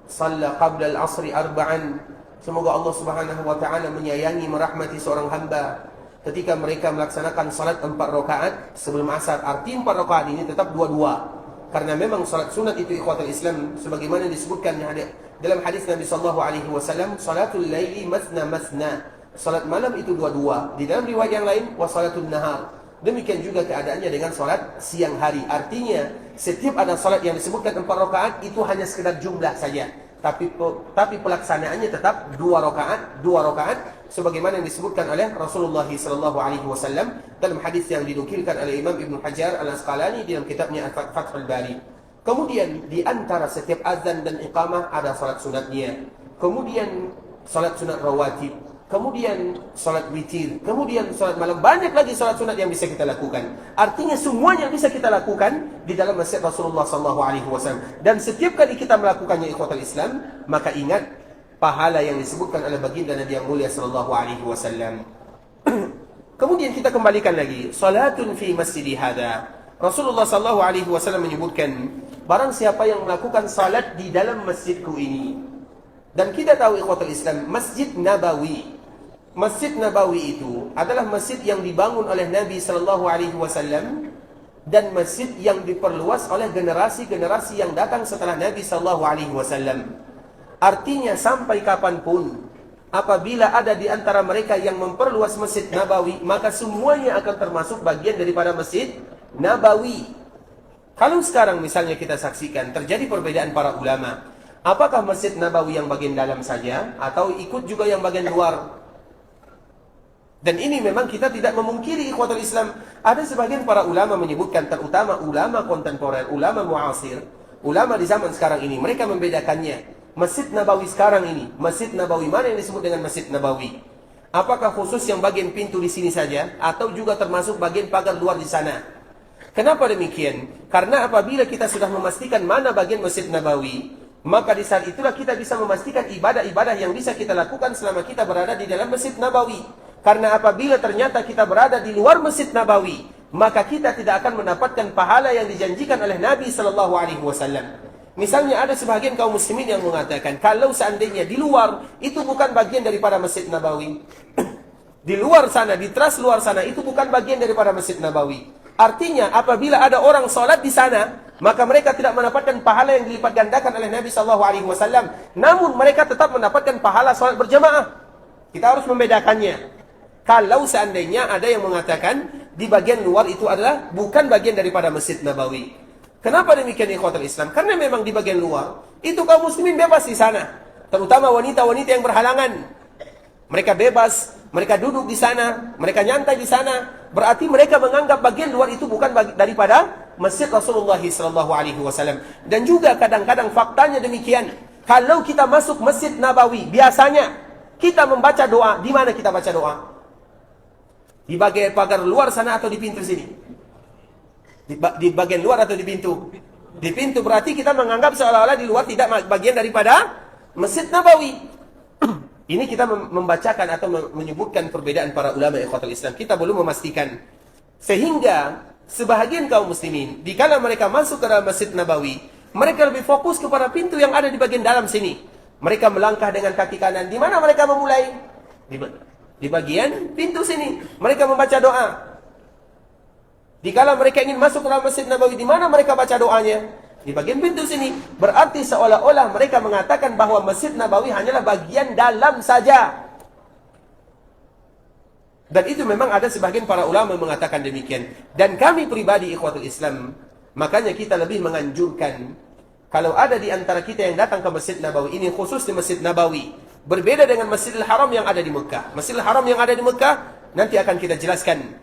shalla qabla al-'asri arba'an. Semoga Allah Subhanahu wa taala menyayangi, merahmati seorang hamba ketika mereka melaksanakan salat 4 rakaat sebelum asar. Arti 4 rakaat ini tetap 2-2. Karena memang salat sunat itu ikhwatul Islam, sebagaimana disebutkan dalam hadis Nabi sallallahu alaihi wasallam, salatul laili masna masna. Salat malam itu 2-2. Di dalam riwayat yang lain, wa salatul nahar. Demikian juga keadaannya dengan salat siang hari. Artinya setiap ada salat yang disebutkan 4 rakaat itu hanya sekedar jumlah saja, tapi pelaksanaannya tetap 2 rakaat sebagaimana yang disebutkan oleh Rasulullah sallallahu alaihi wasallam dalam hadis yang dinukilkan oleh Imam Ibn Hajar Al-Asqalani dalam kitabnya Fathul Bari. Kemudian di antara setiap azan dan iqamah ada salat sunatnya. Kemudian salat sunat rawatib, kemudian salat witir, kemudian salat malam. Banyak lagi salat sunat yang bisa kita lakukan. Artinya semuanya bisa kita lakukan di dalam masjid Rasulullah sallallahu alaihi wasallam. Dan setiap kali kita melakukannya ikhwatul Islam, maka ingat pahala yang disebutkan oleh baginda Nabi yang mulia sallallahu alaihi wasallam. Kemudian kita kembalikan lagi, salatun fi masjidi hadza. Rasulullah sallallahu alaihi wasallam menyebutkan, barang siapa yang melakukan salat di dalam masjidku ini. Dan kita tahu ikhwatul Islam, Masjid Nabawi. Masjid Nabawi itu adalah masjid yang dibangun oleh Nabi sallallahu alaihi wasallam dan masjid yang diperluas oleh generasi-generasi yang datang setelah Nabi sallallahu alaihi wasallam. Artinya sampai kapanpun apabila ada di antara mereka yang memperluas Masjid Nabawi, maka semuanya akan termasuk bagian daripada Masjid Nabawi. Kalau sekarang misalnya kita saksikan terjadi perbedaan para ulama, apakah Masjid Nabawi yang bagian dalam saja atau ikut juga yang bagian luar? Dan ini memang kita tidak memungkiri ikhwatul Islam. Ada sebagian para ulama menyebutkan, terutama ulama kontemporer, ulama muasir, ulama di zaman sekarang ini, mereka membedakannya. Masjid Nabawi sekarang ini, Masjid Nabawi mana yang disebut dengan Masjid Nabawi? Apakah khusus yang bagian pintu di sini saja atau juga termasuk bagian pagar luar di sana? Kenapa demikian? Karena apabila kita sudah memastikan mana bagian Masjid Nabawi, maka di saat itulah kita bisa memastikan ibadah-ibadah yang bisa kita lakukan selama kita berada di dalam Masjid Nabawi. Karena apabila ternyata kita berada di luar Masjid Nabawi, maka kita tidak akan mendapatkan pahala yang dijanjikan oleh Nabi sallallahu alaihi wasallam. Misalnya ada sebagian kaum muslimin yang mengatakan, kalau seandainya di luar itu bukan bagian daripada Masjid Nabawi, di luar sana, di teras luar sana itu bukan bagian daripada Masjid Nabawi. Artinya apabila ada orang salat di sana, maka mereka tidak mendapatkan pahala yang dilipat gandakan oleh Nabi sallallahu alaihi wasallam. Namun mereka tetap mendapatkan pahala salat berjamaah. Kita harus membedakannya. Kalau seandainya ada yang mengatakan di bagian luar itu adalah bukan bagian daripada Masjid Nabawi. Kenapa demikian ikhwatul Islam? Karena memang di bagian luar itu kaum muslimin bebas di sana, terutama wanita-wanita yang berhalangan. Mereka bebas, mereka duduk di sana, mereka nyantai di sana. Berarti mereka menganggap bagian luar itu bukan daripada Masjid Rasulullah sallallahu alaihi wasallam. Dan juga kadang-kadang faktanya demikian. Kalau kita masuk Masjid Nabawi, biasanya kita membaca doa. Di mana kita baca doa? Di bagian pagar luar sana atau di pintu sini? Di bagian luar atau di pintu? Di pintu, berarti kita menganggap seolah-olah di luar tidak bagian daripada Masjid Nabawi. Ini kita membacakan atau menyebutkan perbedaan para ulama ikhwatul Islam. Kita belum memastikan. Sehingga sebahagian kaum muslimin, dikala mereka masuk ke dalam Masjid Nabawi, mereka lebih fokus kepada pintu yang ada di bagian dalam sini. Mereka melangkah dengan kaki kanan. Di mana mereka memulai? Di bagian pintu sini. Mereka membaca doa. Dikala mereka ingin masuk ke dalam Masjid Nabawi, di mana mereka baca doanya? Di bagian pintu sini. Berarti seolah-olah mereka mengatakan bahwa Masjid Nabawi hanyalah bagian dalam saja. Dan itu memang ada sebagian para ulama yang mengatakan demikian. Dan kami pribadi ikhwatul Islam, makanya kita lebih menganjurkan, kalau ada di antara kita yang datang ke Masjid Nabawi, ini khusus di Masjid Nabawi, berbeda dengan Masjidil Haram yang ada di Mekah. Masjidil Haram yang ada di Mekah nanti akan kita jelaskan.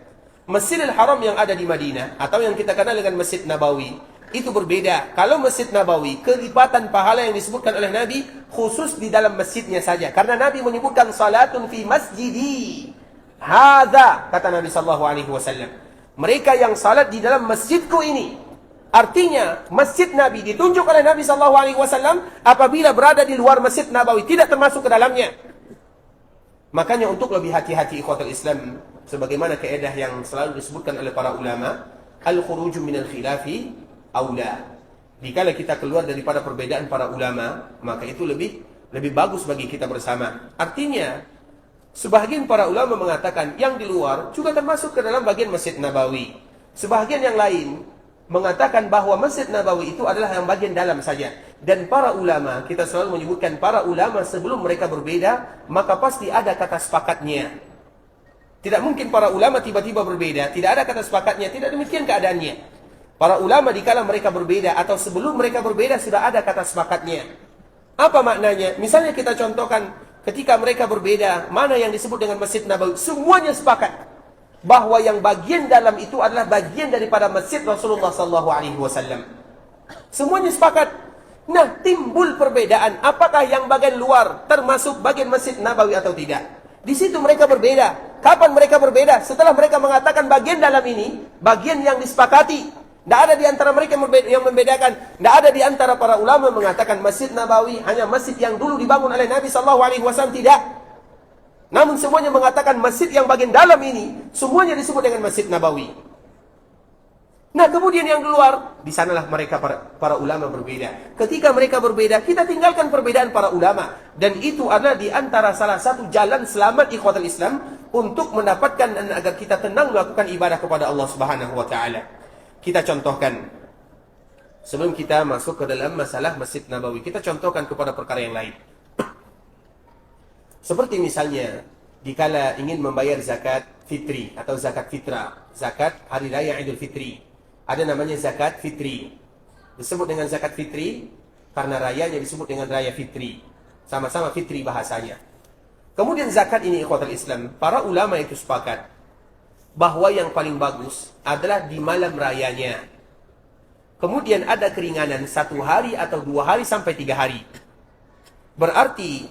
Masjidil Haram yang ada di Madinah atau yang kita kenal dengan Masjid Nabawi itu berbeda. Kalau Masjid Nabawi, kelipatan pahala yang disebutkan oleh Nabi khusus di dalam masjidnya saja. Karena Nabi menyebutkan salatun fi masjidi hadza, kata Nabi sallallahu alaihi wasallam. Mereka yang salat di dalam masjidku ini. Artinya, Masjid Nabi ditunjuk oleh Nabi sallallahu alaihi wasallam apabila berada di luar Masjid Nabawi tidak termasuk ke dalamnya. Makanya untuk lebih hati-hati ikhwatul Islam, sebagaimana kaidah yang selalu disebutkan oleh para ulama, al-khuruju minal khilafi aula. Dikala kita keluar daripada perbedaan para ulama, maka itu lebih bagus bagi kita bersama. Artinya, sebahagian para ulama mengatakan yang di luar juga termasuk ke dalam bagian Masjid Nabawi. Sebahagian yang lain mengatakan bahwa Masjid Nabawi itu adalah yang bagian dalam saja. Dan para ulama, kita selalu menyebutkan para ulama sebelum mereka berbeda, maka pasti ada kata sepakatnya. Tidak mungkin para ulama tiba-tiba berbeda, tidak ada kata sepakatnya, tidak demikian keadaannya. Para ulama dikala mereka berbeda atau sebelum mereka berbeda sudah ada kata sepakatnya. Apa maknanya? Misalnya kita contohkan ketika mereka berbeda, mana yang disebut dengan Masjid Nabawi, semuanya sepakat bahwa yang bagian dalam itu adalah bagian daripada Masjid Rasulullah sallallahu alaihi wasallam. Semuanya sepakat. Nah, timbul perbedaan, apakah yang bagian luar termasuk bagian Masjid Nabawi atau tidak? Di situ mereka berbeda. Kapan mereka berbeda? Setelah mereka mengatakan bagian dalam ini, bagian yang disepakati. Tidak ada di antara mereka yang membedakan. Tidak ada di antara para ulama mengatakan Masjid Nabawi hanya masjid yang dulu dibangun oleh Nabi sallallahu alaihi wasallam, tidak. Namun semuanya mengatakan masjid yang bagian dalam ini semuanya disebut dengan Masjid Nabawi. Nah, kemudian yang di luar, di sanalah mereka para ulama berbeda. Ketika mereka berbeda, kita tinggalkan perbedaan para ulama. Dan itu adalah di antara salah satu jalan selamat ikhwatul Islam untuk mendapatkan dan agar kita tenang melakukan ibadah kepada Allah Subhanahu wa taala. Kita contohkan sebelum kita masuk ke dalam masalah Masjid Nabawi, kita contohkan kepada perkara yang lain. Seperti misalnya dikala ingin membayar zakat fitri atau zakat fitrah, zakat hari raya Idul Fitri. Ada namanya zakat fitri. Disebut dengan zakat fitri karena rayanya disebut dengan raya fitri. Sama-sama fitri bahasanya. Kemudian zakat ini ikhwatul Islam, para ulama itu sepakat bahwa yang paling bagus adalah di malam rayanya. Kemudian ada keringanan 1 hari atau 2 hari sampai 3 hari. Berarti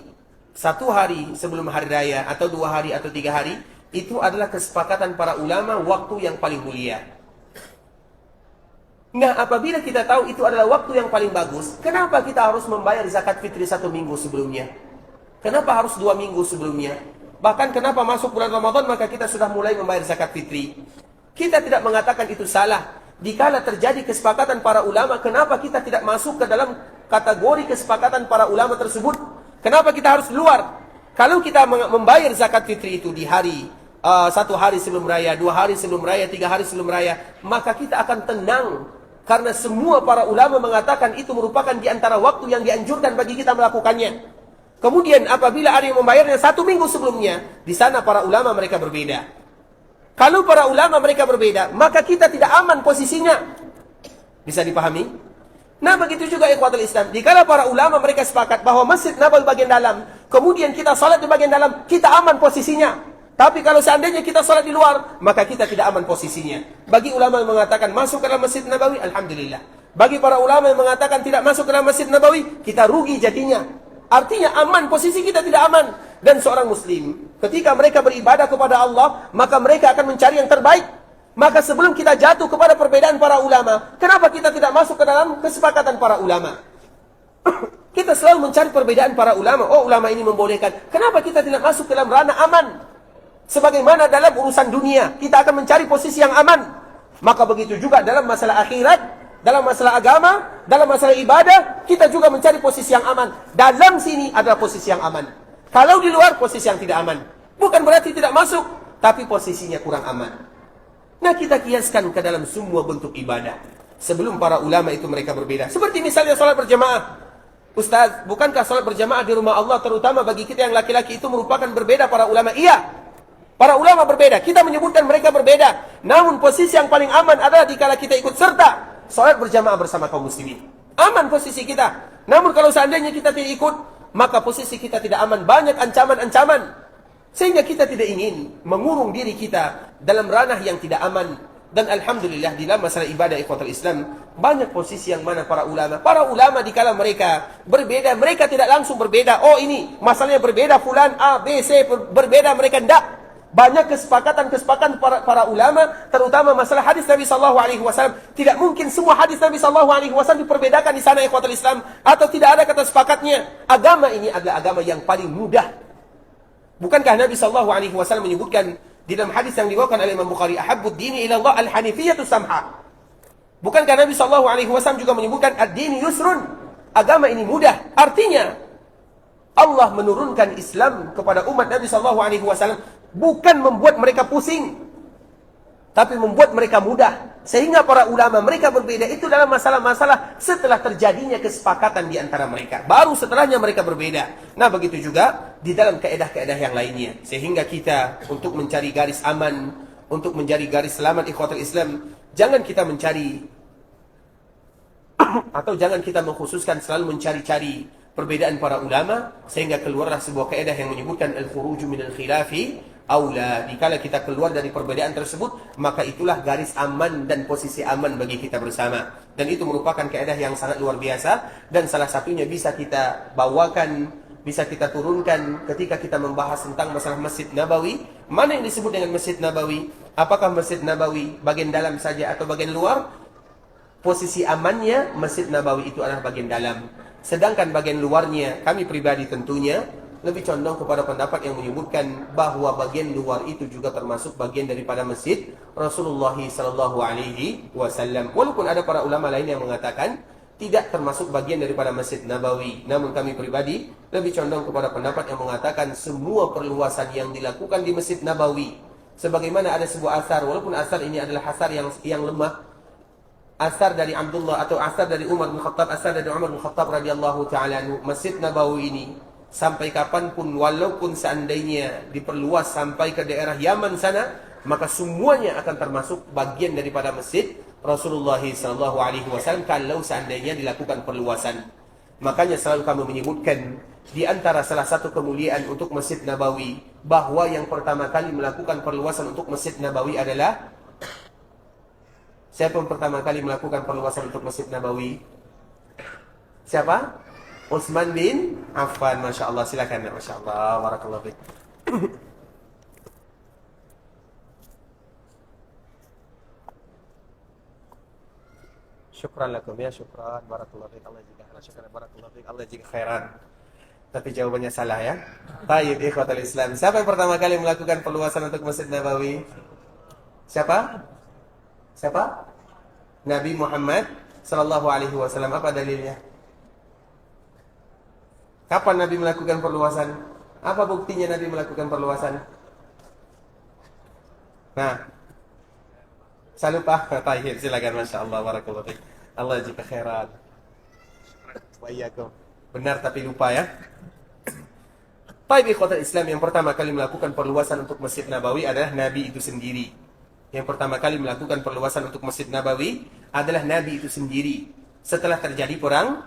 1 hari sebelum hari raya atau 2 hari atau 3 hari itu adalah kesepakatan para ulama waktu yang paling mulia. Nah, apabila kita tahu itu adalah waktu yang paling bagus, kenapa kita harus membayar zakat fitri 1 minggu sebelumnya? Kenapa harus 2 minggu sebelumnya? Bahkan kenapa masuk bulan Ramadan maka kita sudah mulai membayar zakat fitri? Kita tidak mengatakan itu salah. Dikala terjadi kesepakatan para ulama, kenapa kita tidak masuk ke dalam kategori kesepakatan para ulama tersebut? Kenapa kita harus luar? Kalau kita membayar zakat fitri itu di hari 1 hari sebelum raya, 2 hari sebelum raya, 3 hari sebelum raya, maka kita akan tenang. Karena semua para ulama mengatakan itu merupakan di antara waktu yang dianjurkan bagi kita melakukannya. Kemudian apabila ada yang membayarnya 1 minggu sebelumnya, di sana para ulama mereka berbeda. Kalau para ulama mereka berbeda, maka kita tidak aman posisinya. Bisa dipahami? Nah, begitu juga ikhwatul Islam. Dikala para ulama mereka sepakat bahwa Masjid Nabawi bagian dalam, kemudian kita salat di bagian dalam, kita aman posisinya. Tapi kalau seandainya kita salat di luar, maka kita tidak aman posisinya. Bagi ulama yang mengatakan masuk ke dalam Masjid Nabawi, alhamdulillah. Bagi para ulama yang mengatakan tidak masuk ke dalam Masjid Nabawi, kita rugi jadinya. Artinya aman, posisi kita tidak aman. Dan seorang muslim, ketika mereka beribadah kepada Allah, maka mereka akan mencari yang terbaik. Maka sebelum kita jatuh kepada perbedaan para ulama, kenapa kita tidak masuk ke dalam kesepakatan para ulama? Kita selalu mencari perbedaan para ulama. Oh, ulama ini membolehkan. Kenapa kita tidak masuk ke dalam ranah aman? Sebagaimana dalam urusan dunia, kita akan mencari posisi yang aman. Maka begitu juga dalam masalah akhirat, dalam masalah agama, dalam masalah ibadah, kita juga mencari posisi yang aman. Dalam sini adalah posisi yang aman. Kalau di luar, posisi yang tidak aman. Bukan berarti tidak masuk, tapi posisinya kurang aman. Nah, kita kiaskan ke dalam semua bentuk ibadah. Sebelum para ulama itu mereka berbeda. Seperti misalnya salat berjamaah. Ustaz, bukankah salat berjamaah di rumah Allah, terutama bagi kita yang laki-laki itu merupakan berbeda para ulama? Iya. Para ulama berbeda, kita menyebutkan mereka berbeda. Namun posisi yang paling aman adalah dikala kita ikut serta salat berjamaah bersama kaum muslimin. Aman posisi kita. Namun kalau seandainya kita tidak ikut, maka posisi kita tidak aman. Banyak ancaman-ancaman. Sehingga kita tidak ingin mengurung diri kita dalam ranah yang tidak aman. Dan alhamdulillah di dalam masalah ibadah ikhwatul Islam, banyak posisi yang mana para ulama dikala mereka berbeda, mereka tidak langsung berbeda. Oh, ini masalahnya berbeda, fulan A, B, C berbeda, mereka tidak. Banyak kesepakatan para ulama, terutama masalah hadis Nabi SAW. Tidak mungkin semua hadis Nabi SAW diperbedakan di sana ikhwatul Islam, atau tidak ada kata sepakatnya. Agama ini adalah agama yang paling mudah. Bukankah Nabi SAW menyebutkan di dalam hadis yang dibawakan oleh Imam Bukhari, ahabbud dini ila Allah al-hanifiyatu samha. Bukankah Nabi SAW juga menyebutkan ad-dini yusrun, agama ini mudah. Artinya Allah menurunkan Islam kepada umat Nabi SAW bukan membuat mereka pusing, tapi membuat mereka mudah. Sehingga para ulama mereka berbeda itu dalam masalah-masalah setelah terjadinya kesepakatan di antara mereka. Baru setelahnya mereka berbeda. Nah, begitu juga di dalam kaedah-kaedah yang lainnya. Sehingga kita untuk mencari garis aman, untuk mencari garis selamat ikhwatul Islam, jangan kita mencari atau jangan kita mengkhususkan selalu mencari-cari perbedaan para ulama sehingga keluarlah sebuah kaedah yang menyebutkan al-khuruju minal khilafi aula. Dikala kita keluar dari perbedaan tersebut, maka itulah garis aman dan posisi aman bagi kita bersama. Dan itu merupakan kaedah yang sangat luar biasa, dan salah satunya bisa kita bawakan, bisa kita turunkan ketika kita membahas tentang masalah Masjid Nabawi. Mana yang disebut dengan Masjid Nabawi? Apakah Masjid Nabawi bagian dalam saja atau bagian luar? Posisi amannya Masjid Nabawi itu adalah bagian dalam. Sedangkan bagian luarnya, kami pribadi tentunya lebih condong kepada pendapat yang menyebutkan bahwa bagian luar itu juga termasuk bagian daripada masjid Rasulullah sallallahu alaihi wasallam. Walaupun ada para ulama lain yang mengatakan tidak termasuk bagian daripada Masjid Nabawi. Namun kami pribadi lebih condong kepada pendapat yang mengatakan semua perluasan yang dilakukan di Masjid Nabawi. Sebagaimana ada sebuah asar, walaupun asar ini adalah asar yang lemah, asar dari Abdullah atau asar dari Umar bin Khattab, asar dari Umar bin Khattab radhiyallahu taala anhu, Masjid Nabawi ini sampai kapanpun, walaupun seandainya diperluas sampai ke daerah Yaman sana, maka semuanya akan termasuk bagian daripada masjid Rasulullah sallallahu alaihi wasallam kalau seandainya dilakukan perluasan. Makanya selalu kami menyebutkan di antara salah satu kemuliaan untuk Masjid Nabawi, bahwa yang pertama kali melakukan perluasan untuk Masjid Nabawi adalah siapa yang pertama kali melakukan perluasan untuk Masjid Nabawi? Siapa? Utsman bin Affan. Masya Allah, silakan. Masya Allah, barakallahu fiik. Syukran lakum ya, syukran, barakallahu fiik. Allah jika khairan, syukran, barakallahu fiik. Allah jika khairan. Tapi jawabannya salah ya. Baik, ikhwatul Islam. Siapa yang pertama kali melakukan perluasan untuk Masjid Nabawi? Siapa? Siapa? Nabi Muhammad sallallahu alaihi wasallam. Apa dalilnya? Kapan Nabi melakukan perluasan? Apa buktinya Nabi melakukan perluasan? Nah, saya lupa. Baik, silakan. Masya Allah, barakallahu fiik. Allah jika khairan. Wa iyyakum. Benar tapi lupa ya. Baik, ikhwatul Islam, yang pertama kali melakukan perluasan untuk Masjid Nabawi adalah Nabi itu sendiri. Yang pertama kali melakukan perluasan untuk Masjid Nabawi adalah Nabi itu sendiri. Setelah terjadi perang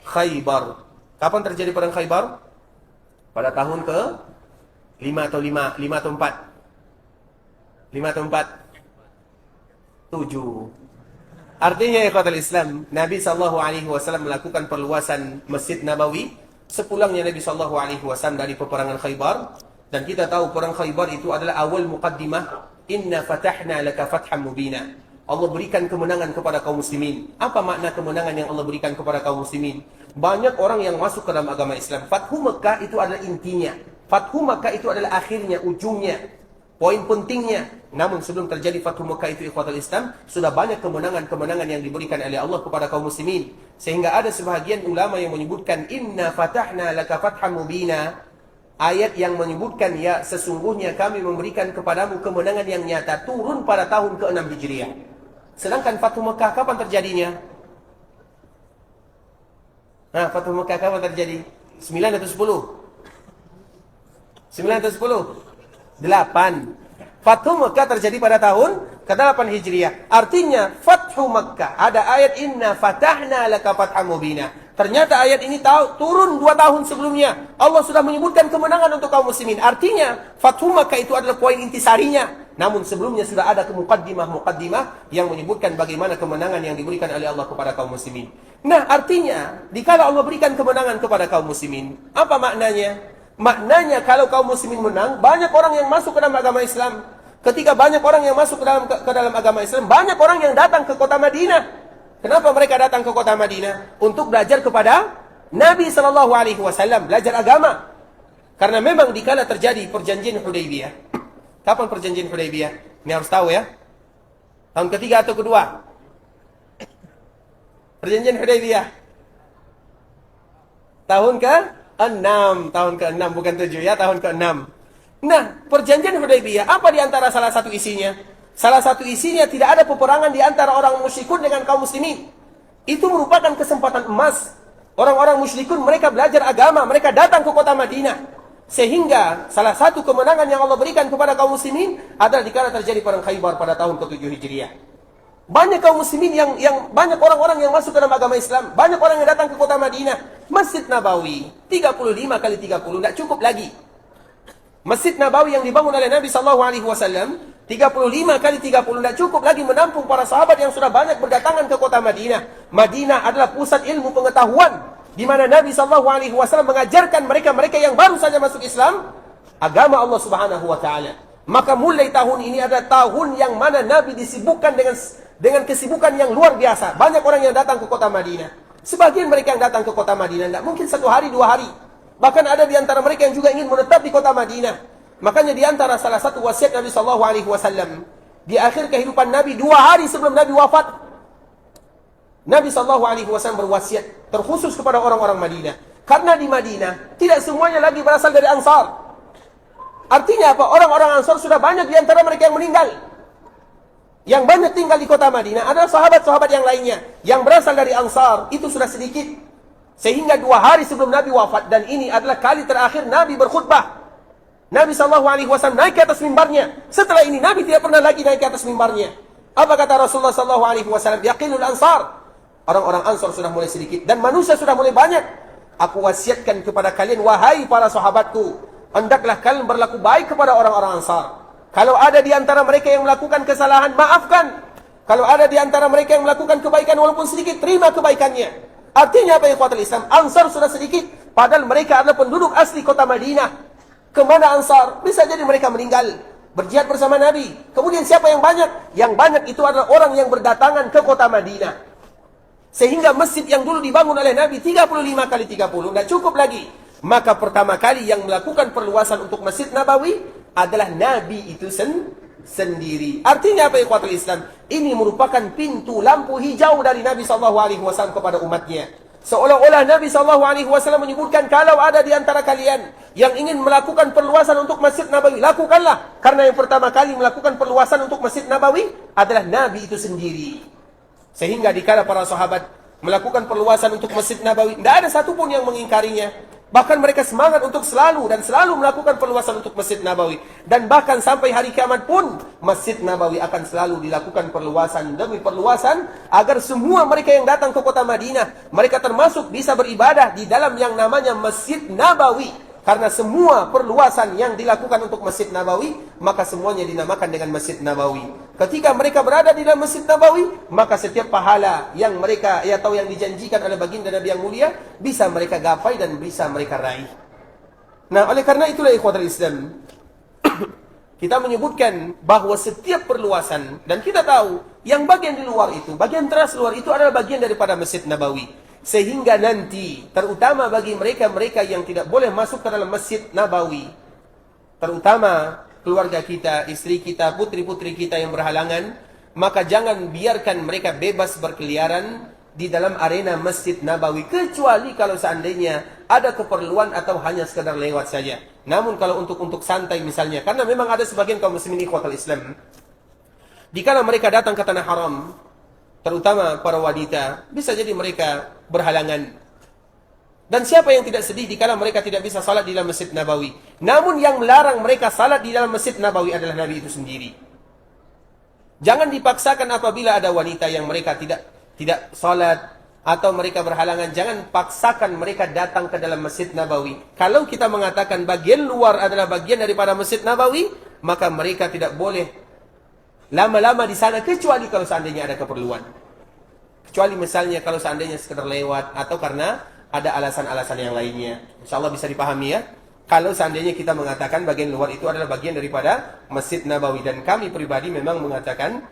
Khaybar. Kapan terjadi perang Khaybar? Pada tahun ke 5 atau 4? 5 atau 4? 7. Artinya ikhwatul Islam, Nabi SAW melakukan perluasan Masjid Nabawi sepulangnya Nabi SAW dari peperangan Khaybar. Dan kita tahu perang Khaybar itu adalah awal muqaddimah. Inna fatahna laka fatham mubina. Allah berikan kemenangan kepada kaum muslimin. Apa makna kemenangan yang Allah berikan kepada kaum muslimin? Banyak orang yang masuk ke dalam agama Islam. Fathu Makkah itu adalah intinya. Fathu Makkah itu adalah akhirnya, ujungnya, poin pentingnya. Namun sebelum terjadi Fathu Makkah itu, ikhwatul Islam, sudah banyak kemenangan-kemenangan yang diberikan oleh Allah kepada kaum muslimin. Sehingga ada sebahagian ulama yang menyebutkan Inna fatahna laka fatham mubina. Ayat yang menyebutkan ya sesungguhnya kami memberikan kepadamu kemenangan yang nyata turun pada tahun ke-6 Hijriah. Sedangkan Fathu Makkah kapan terjadinya? Nah, Fathu Makkah kapan terjadi? 9 atau 10? 9 atau 10? 8. Fathu Makkah terjadi pada tahun ke-8 Hijriah. Artinya Fathu Makkah ada ayat Inna fatahna laka fatham mubina. Ternyata ayat ini turun 2 tahun sebelumnya. Allah sudah menyebutkan kemenangan untuk kaum muslimin. Artinya Fathu Makkah itu adalah poin intisarinya. Namun sebelumnya sudah ada muqaddimah yang menyebutkan bagaimana kemenangan yang diberikan oleh Allah kepada kaum muslimin. Nah, artinya dikala Allah berikan kemenangan kepada kaum muslimin, apa maknanya? Maknanya kalau kaum muslimin menang, banyak orang yang masuk ke dalam agama Islam. Ketika banyak orang yang masuk ke dalam agama Islam, banyak orang yang datang ke kota Madinah. Kenapa mereka datang ke kota Madinah? Untuk belajar kepada Nabi SAW, belajar agama. Karena memang dikala terjadi perjanjian Hudaybiyah. Kapan perjanjian Hudaybiyah? Ini harus tahu ya. Tahun ketiga atau kedua? Perjanjian Hudaybiyah. Tahun ke-6. Tahun ke-6, bukan 7 ya, tahun ke-6. Nah, perjanjian Hudaybiyah, apa di antara salah satu isinya? Salah satu isinya tidak ada peperangan di antara orang musyrikun dengan kaum muslimin. Itu merupakan kesempatan emas. Orang-orang musyrikun mereka belajar agama, mereka datang ke kota Madinah. Sehingga salah satu kemenangan yang Allah berikan kepada kaum muslimin adalah dikala terjadi perang Khaybar pada tahun ke-7 Hijriah. Banyak kaum muslimin yang banyak orang-orang yang masuk ke dalam agama Islam, banyak orang yang datang ke kota Madinah. Masjid Nabawi 35 kali 30 tidak cukup lagi. Masjid Nabawi yang dibangun oleh Nabi SAW 35 kali 30 tidak cukup lagi menampung para sahabat yang sudah banyak berdatangan ke kota Madinah. Madinah adalah pusat ilmu pengetahuan, di mana Nabi SAW mengajarkan mereka-mereka yang baru saja masuk Islam agama Allah Subhanahu wa taala. Maka mulai tahun ini adalah tahun yang mana Nabi disibukkan dengan kesibukan yang luar biasa. Banyak orang yang datang ke kota Madinah. Sebagian mereka yang datang ke kota Madinah tidak mungkin 1 hari 2 hari. Bahkan ada di antara mereka yang juga ingin menetap di kota Madinah. Makanya di antara salah satu wasiat Nabi SAW, di akhir kehidupan Nabi, 2 hari sebelum Nabi wafat, Nabi SAW berwasiat terkhusus kepada orang-orang Madinah. Karena di Madinah tidak semuanya lagi berasal dari Ansar. Artinya apa? Orang-orang Ansar sudah banyak di antara mereka yang meninggal. Yang banyak tinggal di kota Madinah adalah sahabat-sahabat yang lainnya. Yang berasal dari Ansar itu sudah sedikit. Sehingga 2 hari sebelum Nabi wafat, dan ini adalah kali terakhir Nabi berkhutbah. Nabi SAW naik ke atas mimbarnya. Setelah ini Nabi tidak pernah lagi naik ke atas mimbarnya. Apa kata Rasulullah SAW? Yaqilul Ansar. Orang-orang Ansar sudah mulai sedikit dan manusia sudah mulai banyak. Aku wasiatkan kepada kalian, wahai para sahabatku, hendaklah kalian berlaku baik kepada orang-orang Ansar. Kalau ada di antara mereka yang melakukan kesalahan, maafkan. Kalau ada di antara mereka yang melakukan kebaikan walaupun sedikit, terima kebaikannya. Artinya apa, ikhwatul Islam? Ansar sudah sedikit, padahal mereka adalah penduduk asli kota Madinah. Kemana Ansar? Bisa jadi mereka meninggal berjihad bersama Nabi. Kemudian siapa yang banyak? Yang banyak itu adalah orang yang berdatangan ke kota Madinah. Sehingga masjid yang dulu dibangun oleh Nabi 35 kali 30 tidak cukup lagi. Maka pertama kali yang melakukan perluasan untuk Masjid Nabawi adalah Nabi itu sendiri. Artinya apa, ikhwatul Islam? Ini merupakan pintu lampu hijau dari Nabi SAW kepada umatnya. Seolah-olah Nabi SAW menyebutkan, kalau ada di antara kalian yang ingin melakukan perluasan untuk Masjid Nabawi, lakukanlah. Karena yang pertama kali melakukan perluasan untuk Masjid Nabawi adalah Nabi itu sendiri. Sehingga dikala para sahabat melakukan perluasan untuk Masjid Nabawi, tidak ada satupun yang mengingkarinya. Bahkan mereka semangat untuk selalu melakukan perluasan untuk Masjid Nabawi. Dan bahkan sampai hari kiamat pun, Masjid Nabawi akan selalu dilakukan perluasan demi perluasan, agar semua mereka yang datang ke kota Madinah, mereka termasuk bisa beribadah di dalam yang namanya Masjid Nabawi. Karena semua perluasan yang dilakukan untuk Masjid Nabawi, maka semuanya dinamakan dengan Masjid Nabawi. Ketika mereka berada di dalam Masjid Nabawi, maka setiap pahala yang mereka atau yang dijanjikan oleh baginda Nabi yang mulia, bisa mereka gapai dan bisa mereka raih. Nah, oleh karena itulah ikhwatul Islam, kita menyebutkan bahwa setiap perluasan, dan kita tahu yang bagian di luar itu, bagian teras luar itu adalah bagian daripada Masjid Nabawi. Sehingga nanti, terutama bagi mereka-mereka yang tidak boleh masuk ke dalam Masjid Nabawi, terutama keluarga kita, istri kita, putri-putri kita yang berhalangan, maka jangan biarkan mereka bebas berkeliaran di dalam arena Masjid Nabawi, kecuali kalau seandainya ada keperluan atau hanya sekedar lewat saja. Namun kalau untuk santai misalnya, karena memang ada sebagian kaum muslimin ikhwatul Islam, dikala mereka datang ke tanah haram, terutama para wanita, bisa jadi mereka berhalangan. Dan siapa yang tidak sedih dikala mereka tidak bisa salat di dalam Masjid Nabawi? Namun yang melarang mereka salat di dalam Masjid Nabawi adalah Nabi itu sendiri. Jangan dipaksakan apabila ada wanita yang mereka tidak salat atau mereka berhalangan, jangan paksakan mereka datang ke dalam Masjid Nabawi. Kalau kita mengatakan bagian luar adalah bagian daripada Masjid Nabawi, maka mereka tidak boleh lama-lama di sana, kecuali kalau seandainya ada keperluan. Kecuali misalnya kalau seandainya sekedar lewat atau karena ada alasan-alasan yang lainnya. InsyaAllah bisa dipahami ya. Kalau seandainya kita mengatakan bagian luar itu adalah bagian daripada Masjid Nabawi. Dan kami pribadi memang mengatakan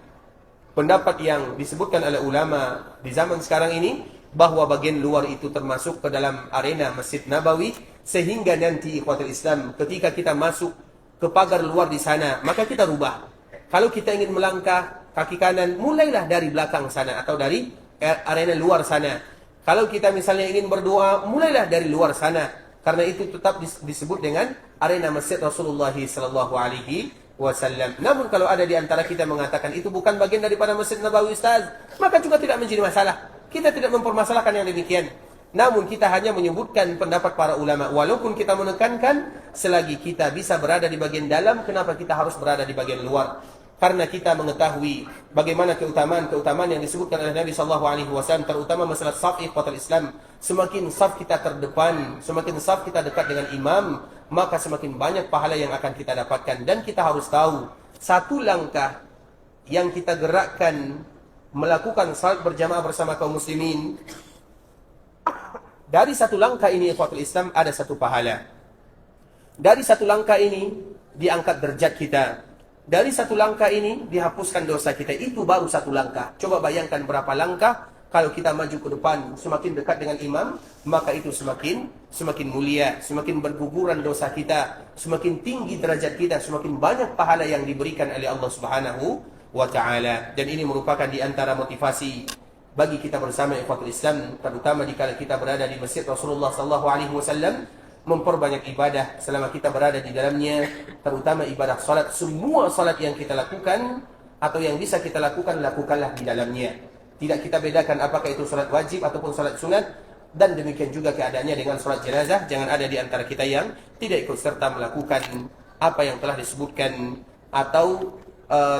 pendapat yang disebutkan oleh ulama di zaman sekarang ini, bahwa bagian luar itu termasuk ke dalam arena Masjid Nabawi. Sehingga nanti ikhwatul Islam, ketika kita masuk ke pagar luar di sana, maka kita rubah. Kalau kita ingin melangkah kaki kanan, mulailah dari belakang sana atau dari arena luar sana. Kalau kita misalnya ingin berdoa, mulailah dari luar sana. Karena itu tetap disebut dengan arena Masjid Rasulullah SAW. Namun kalau ada di antara kita mengatakan itu bukan bagian daripada Masjid Nabawi Ustaz, maka juga tidak menjadi masalah. Kita tidak mempermasalahkan yang demikian. Namun kita hanya menyebutkan pendapat para ulama. Walaupun kita menekankan, selagi kita bisa berada di bagian dalam, kenapa kita harus berada di bagian luar? Karena kita mengetahui bagaimana keutamaan yang disebutkan oleh Nabi SAW, terutama masalah saf ikhwatul Islam. Semakin saf kita terdepan, semakin saf kita dekat dengan imam, maka semakin banyak pahala yang akan kita dapatkan. Dan kita harus tahu, satu langkah yang kita gerakkan melakukan salat berjamaah bersama kaum muslimin, dari satu langkah ini ikhwatul Islam ada satu pahala. Dari satu langkah ini diangkat derajat kita. Dari satu langkah ini dihapuskan dosa kita. Itu baru satu langkah. Coba bayangkan berapa langkah Kalau kita maju ke depan, semakin dekat dengan imam, maka itu semakin mulia, semakin berguguran dosa kita, semakin tinggi derajat kita, semakin banyak pahala yang diberikan oleh Allah Subhanahu wa taala. Dan ini merupakan di antara motivasi bagi kita bersama ikhwatul Islam, terutama dikala kita berada di Masjid Rasulullah sallallahu alaihi wasallam, memperbanyak ibadah selama kita berada di dalamnya, terutama ibadah salat. Semua salat yang kita lakukan atau yang bisa kita lakukan, lakukanlah di dalamnya. Tidak kita bedakan apakah itu salat wajib ataupun salat sunat, dan demikian juga keadaannya dengan salat jenazah. Jangan ada di antara kita yang tidak ikut serta melakukan apa yang telah disebutkan atau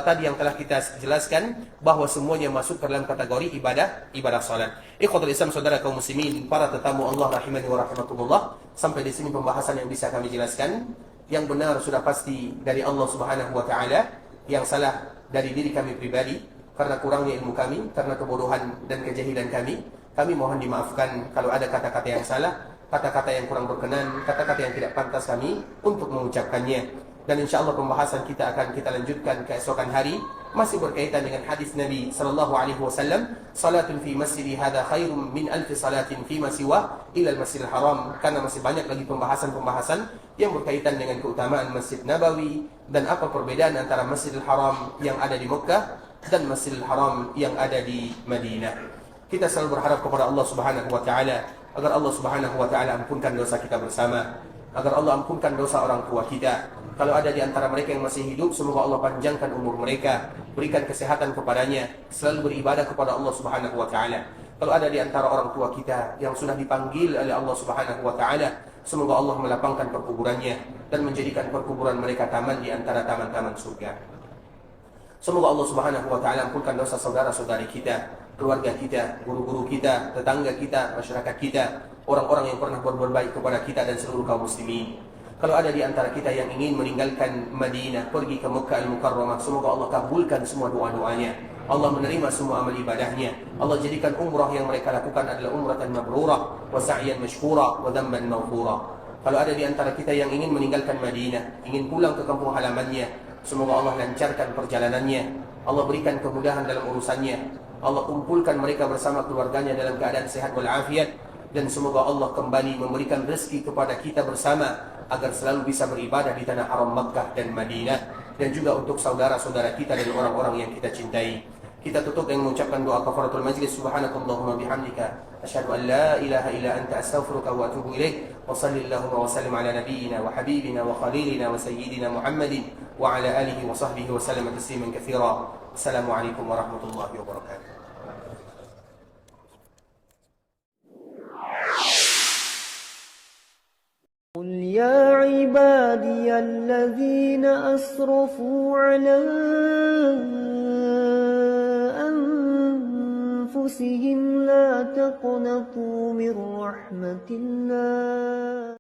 tadi yang telah kita jelaskan, bahwa semuanya masuk ke dalam kategori ibadah salat. Ikhwatul Islam, saudara kaum muslimin, para tetamu Allah rahimani wa rahmatullah, sampai di sini pembahasan yang bisa kami jelaskan. Yang benar sudah pasti dari Allah Subhanahu wa taala, yang salah dari diri kami pribadi karena kurangnya ilmu kami, karena kebodohan dan kejahilan kami. Kami mohon dimaafkan kalau ada kata-kata yang salah, kata-kata yang kurang berkenan, kata-kata yang tidak pantas kami untuk mengucapkannya. Dan insyaAllah pembahasan kita akan kita lanjutkan keesokan hari, masih berkaitan dengan hadis Nabi sallallahu alaihi wasallam, salatun fi masjidi hadha khairum min alfi salatin fi ma siwa ila al-masjidil haram. Karena masih banyak lagi pembahasan-pembahasan yang berkaitan dengan keutamaan Masjid Nabawi dan apa perbedaan antara Masjidil Haram yang ada di Mekah dan Masjidil Haram yang ada di Madinah. Kita selalu berharap kepada Allah Subhanahu wa taala agar Allah Subhanahu wa taala ampunkan dosa kita bersama, agar Allah ampunkan dosa orang tua kita. Kalau ada di antara mereka yang masih hidup, semoga Allah panjangkan umur mereka, berikan kesehatan kepadanya, selalu beribadah kepada Allah Subhanahu wa taala. Kalau ada di antara orang tua kita yang sudah dipanggil oleh Allah Subhanahu wa taala, semoga Allah melapangkan perkuburannya dan menjadikan perkuburan mereka taman di antara taman-taman surga. Semoga Allah Subhanahu wa taala ampunkan dosa saudara-saudari kita, keluarga kita, guru-guru kita, tetangga kita, masyarakat kita, orang-orang yang pernah berbuat baik kepada kita dan seluruh kaum muslimin. Kalau ada di antara kita yang ingin meninggalkan Madinah, pergi ke Mekah Al-Mukarramah, semoga Allah kabulkan semua doa-doanya. Allah menerima semua amal ibadahnya. Allah jadikan umrah yang mereka lakukan adalah umratan mabrurah, wa sa'yan mashkura, wa dhanban maghfura. Kalau ada di antara kita yang ingin meninggalkan Madinah, ingin pulang ke kampung halamannya, semoga Allah lancarkan perjalanannya, Allah berikan kemudahan dalam urusannya, Allah kumpulkan mereka bersama keluarganya dalam keadaan sehat walafiat, dan semoga Allah kembali memberikan rezeki kepada kita bersama agar selalu bisa beribadah di tanah haram Makkah dan Madinah, dan juga untuk saudara-saudara kita dan orang-orang yang kita cintai. Kita tutup dengan mengucapkan doa kafaratul majlis. Subhanakallahumma bihamdika asyhadu an la ilaha illa anta astaghfiruka wa atubu ilaik. Wa sallallahu wa sallim ala nabiyyina wa habibina wa khalilina wa sayyidina Muhammadin wa ala alihi wa sahbihi wa sallam tasliman katsira. Assalamualaikum warahmatullahi wabarakatuh. قل يا عبادي الذين أسرفوا على أنفسهم لا تقنطوا من رحمة الله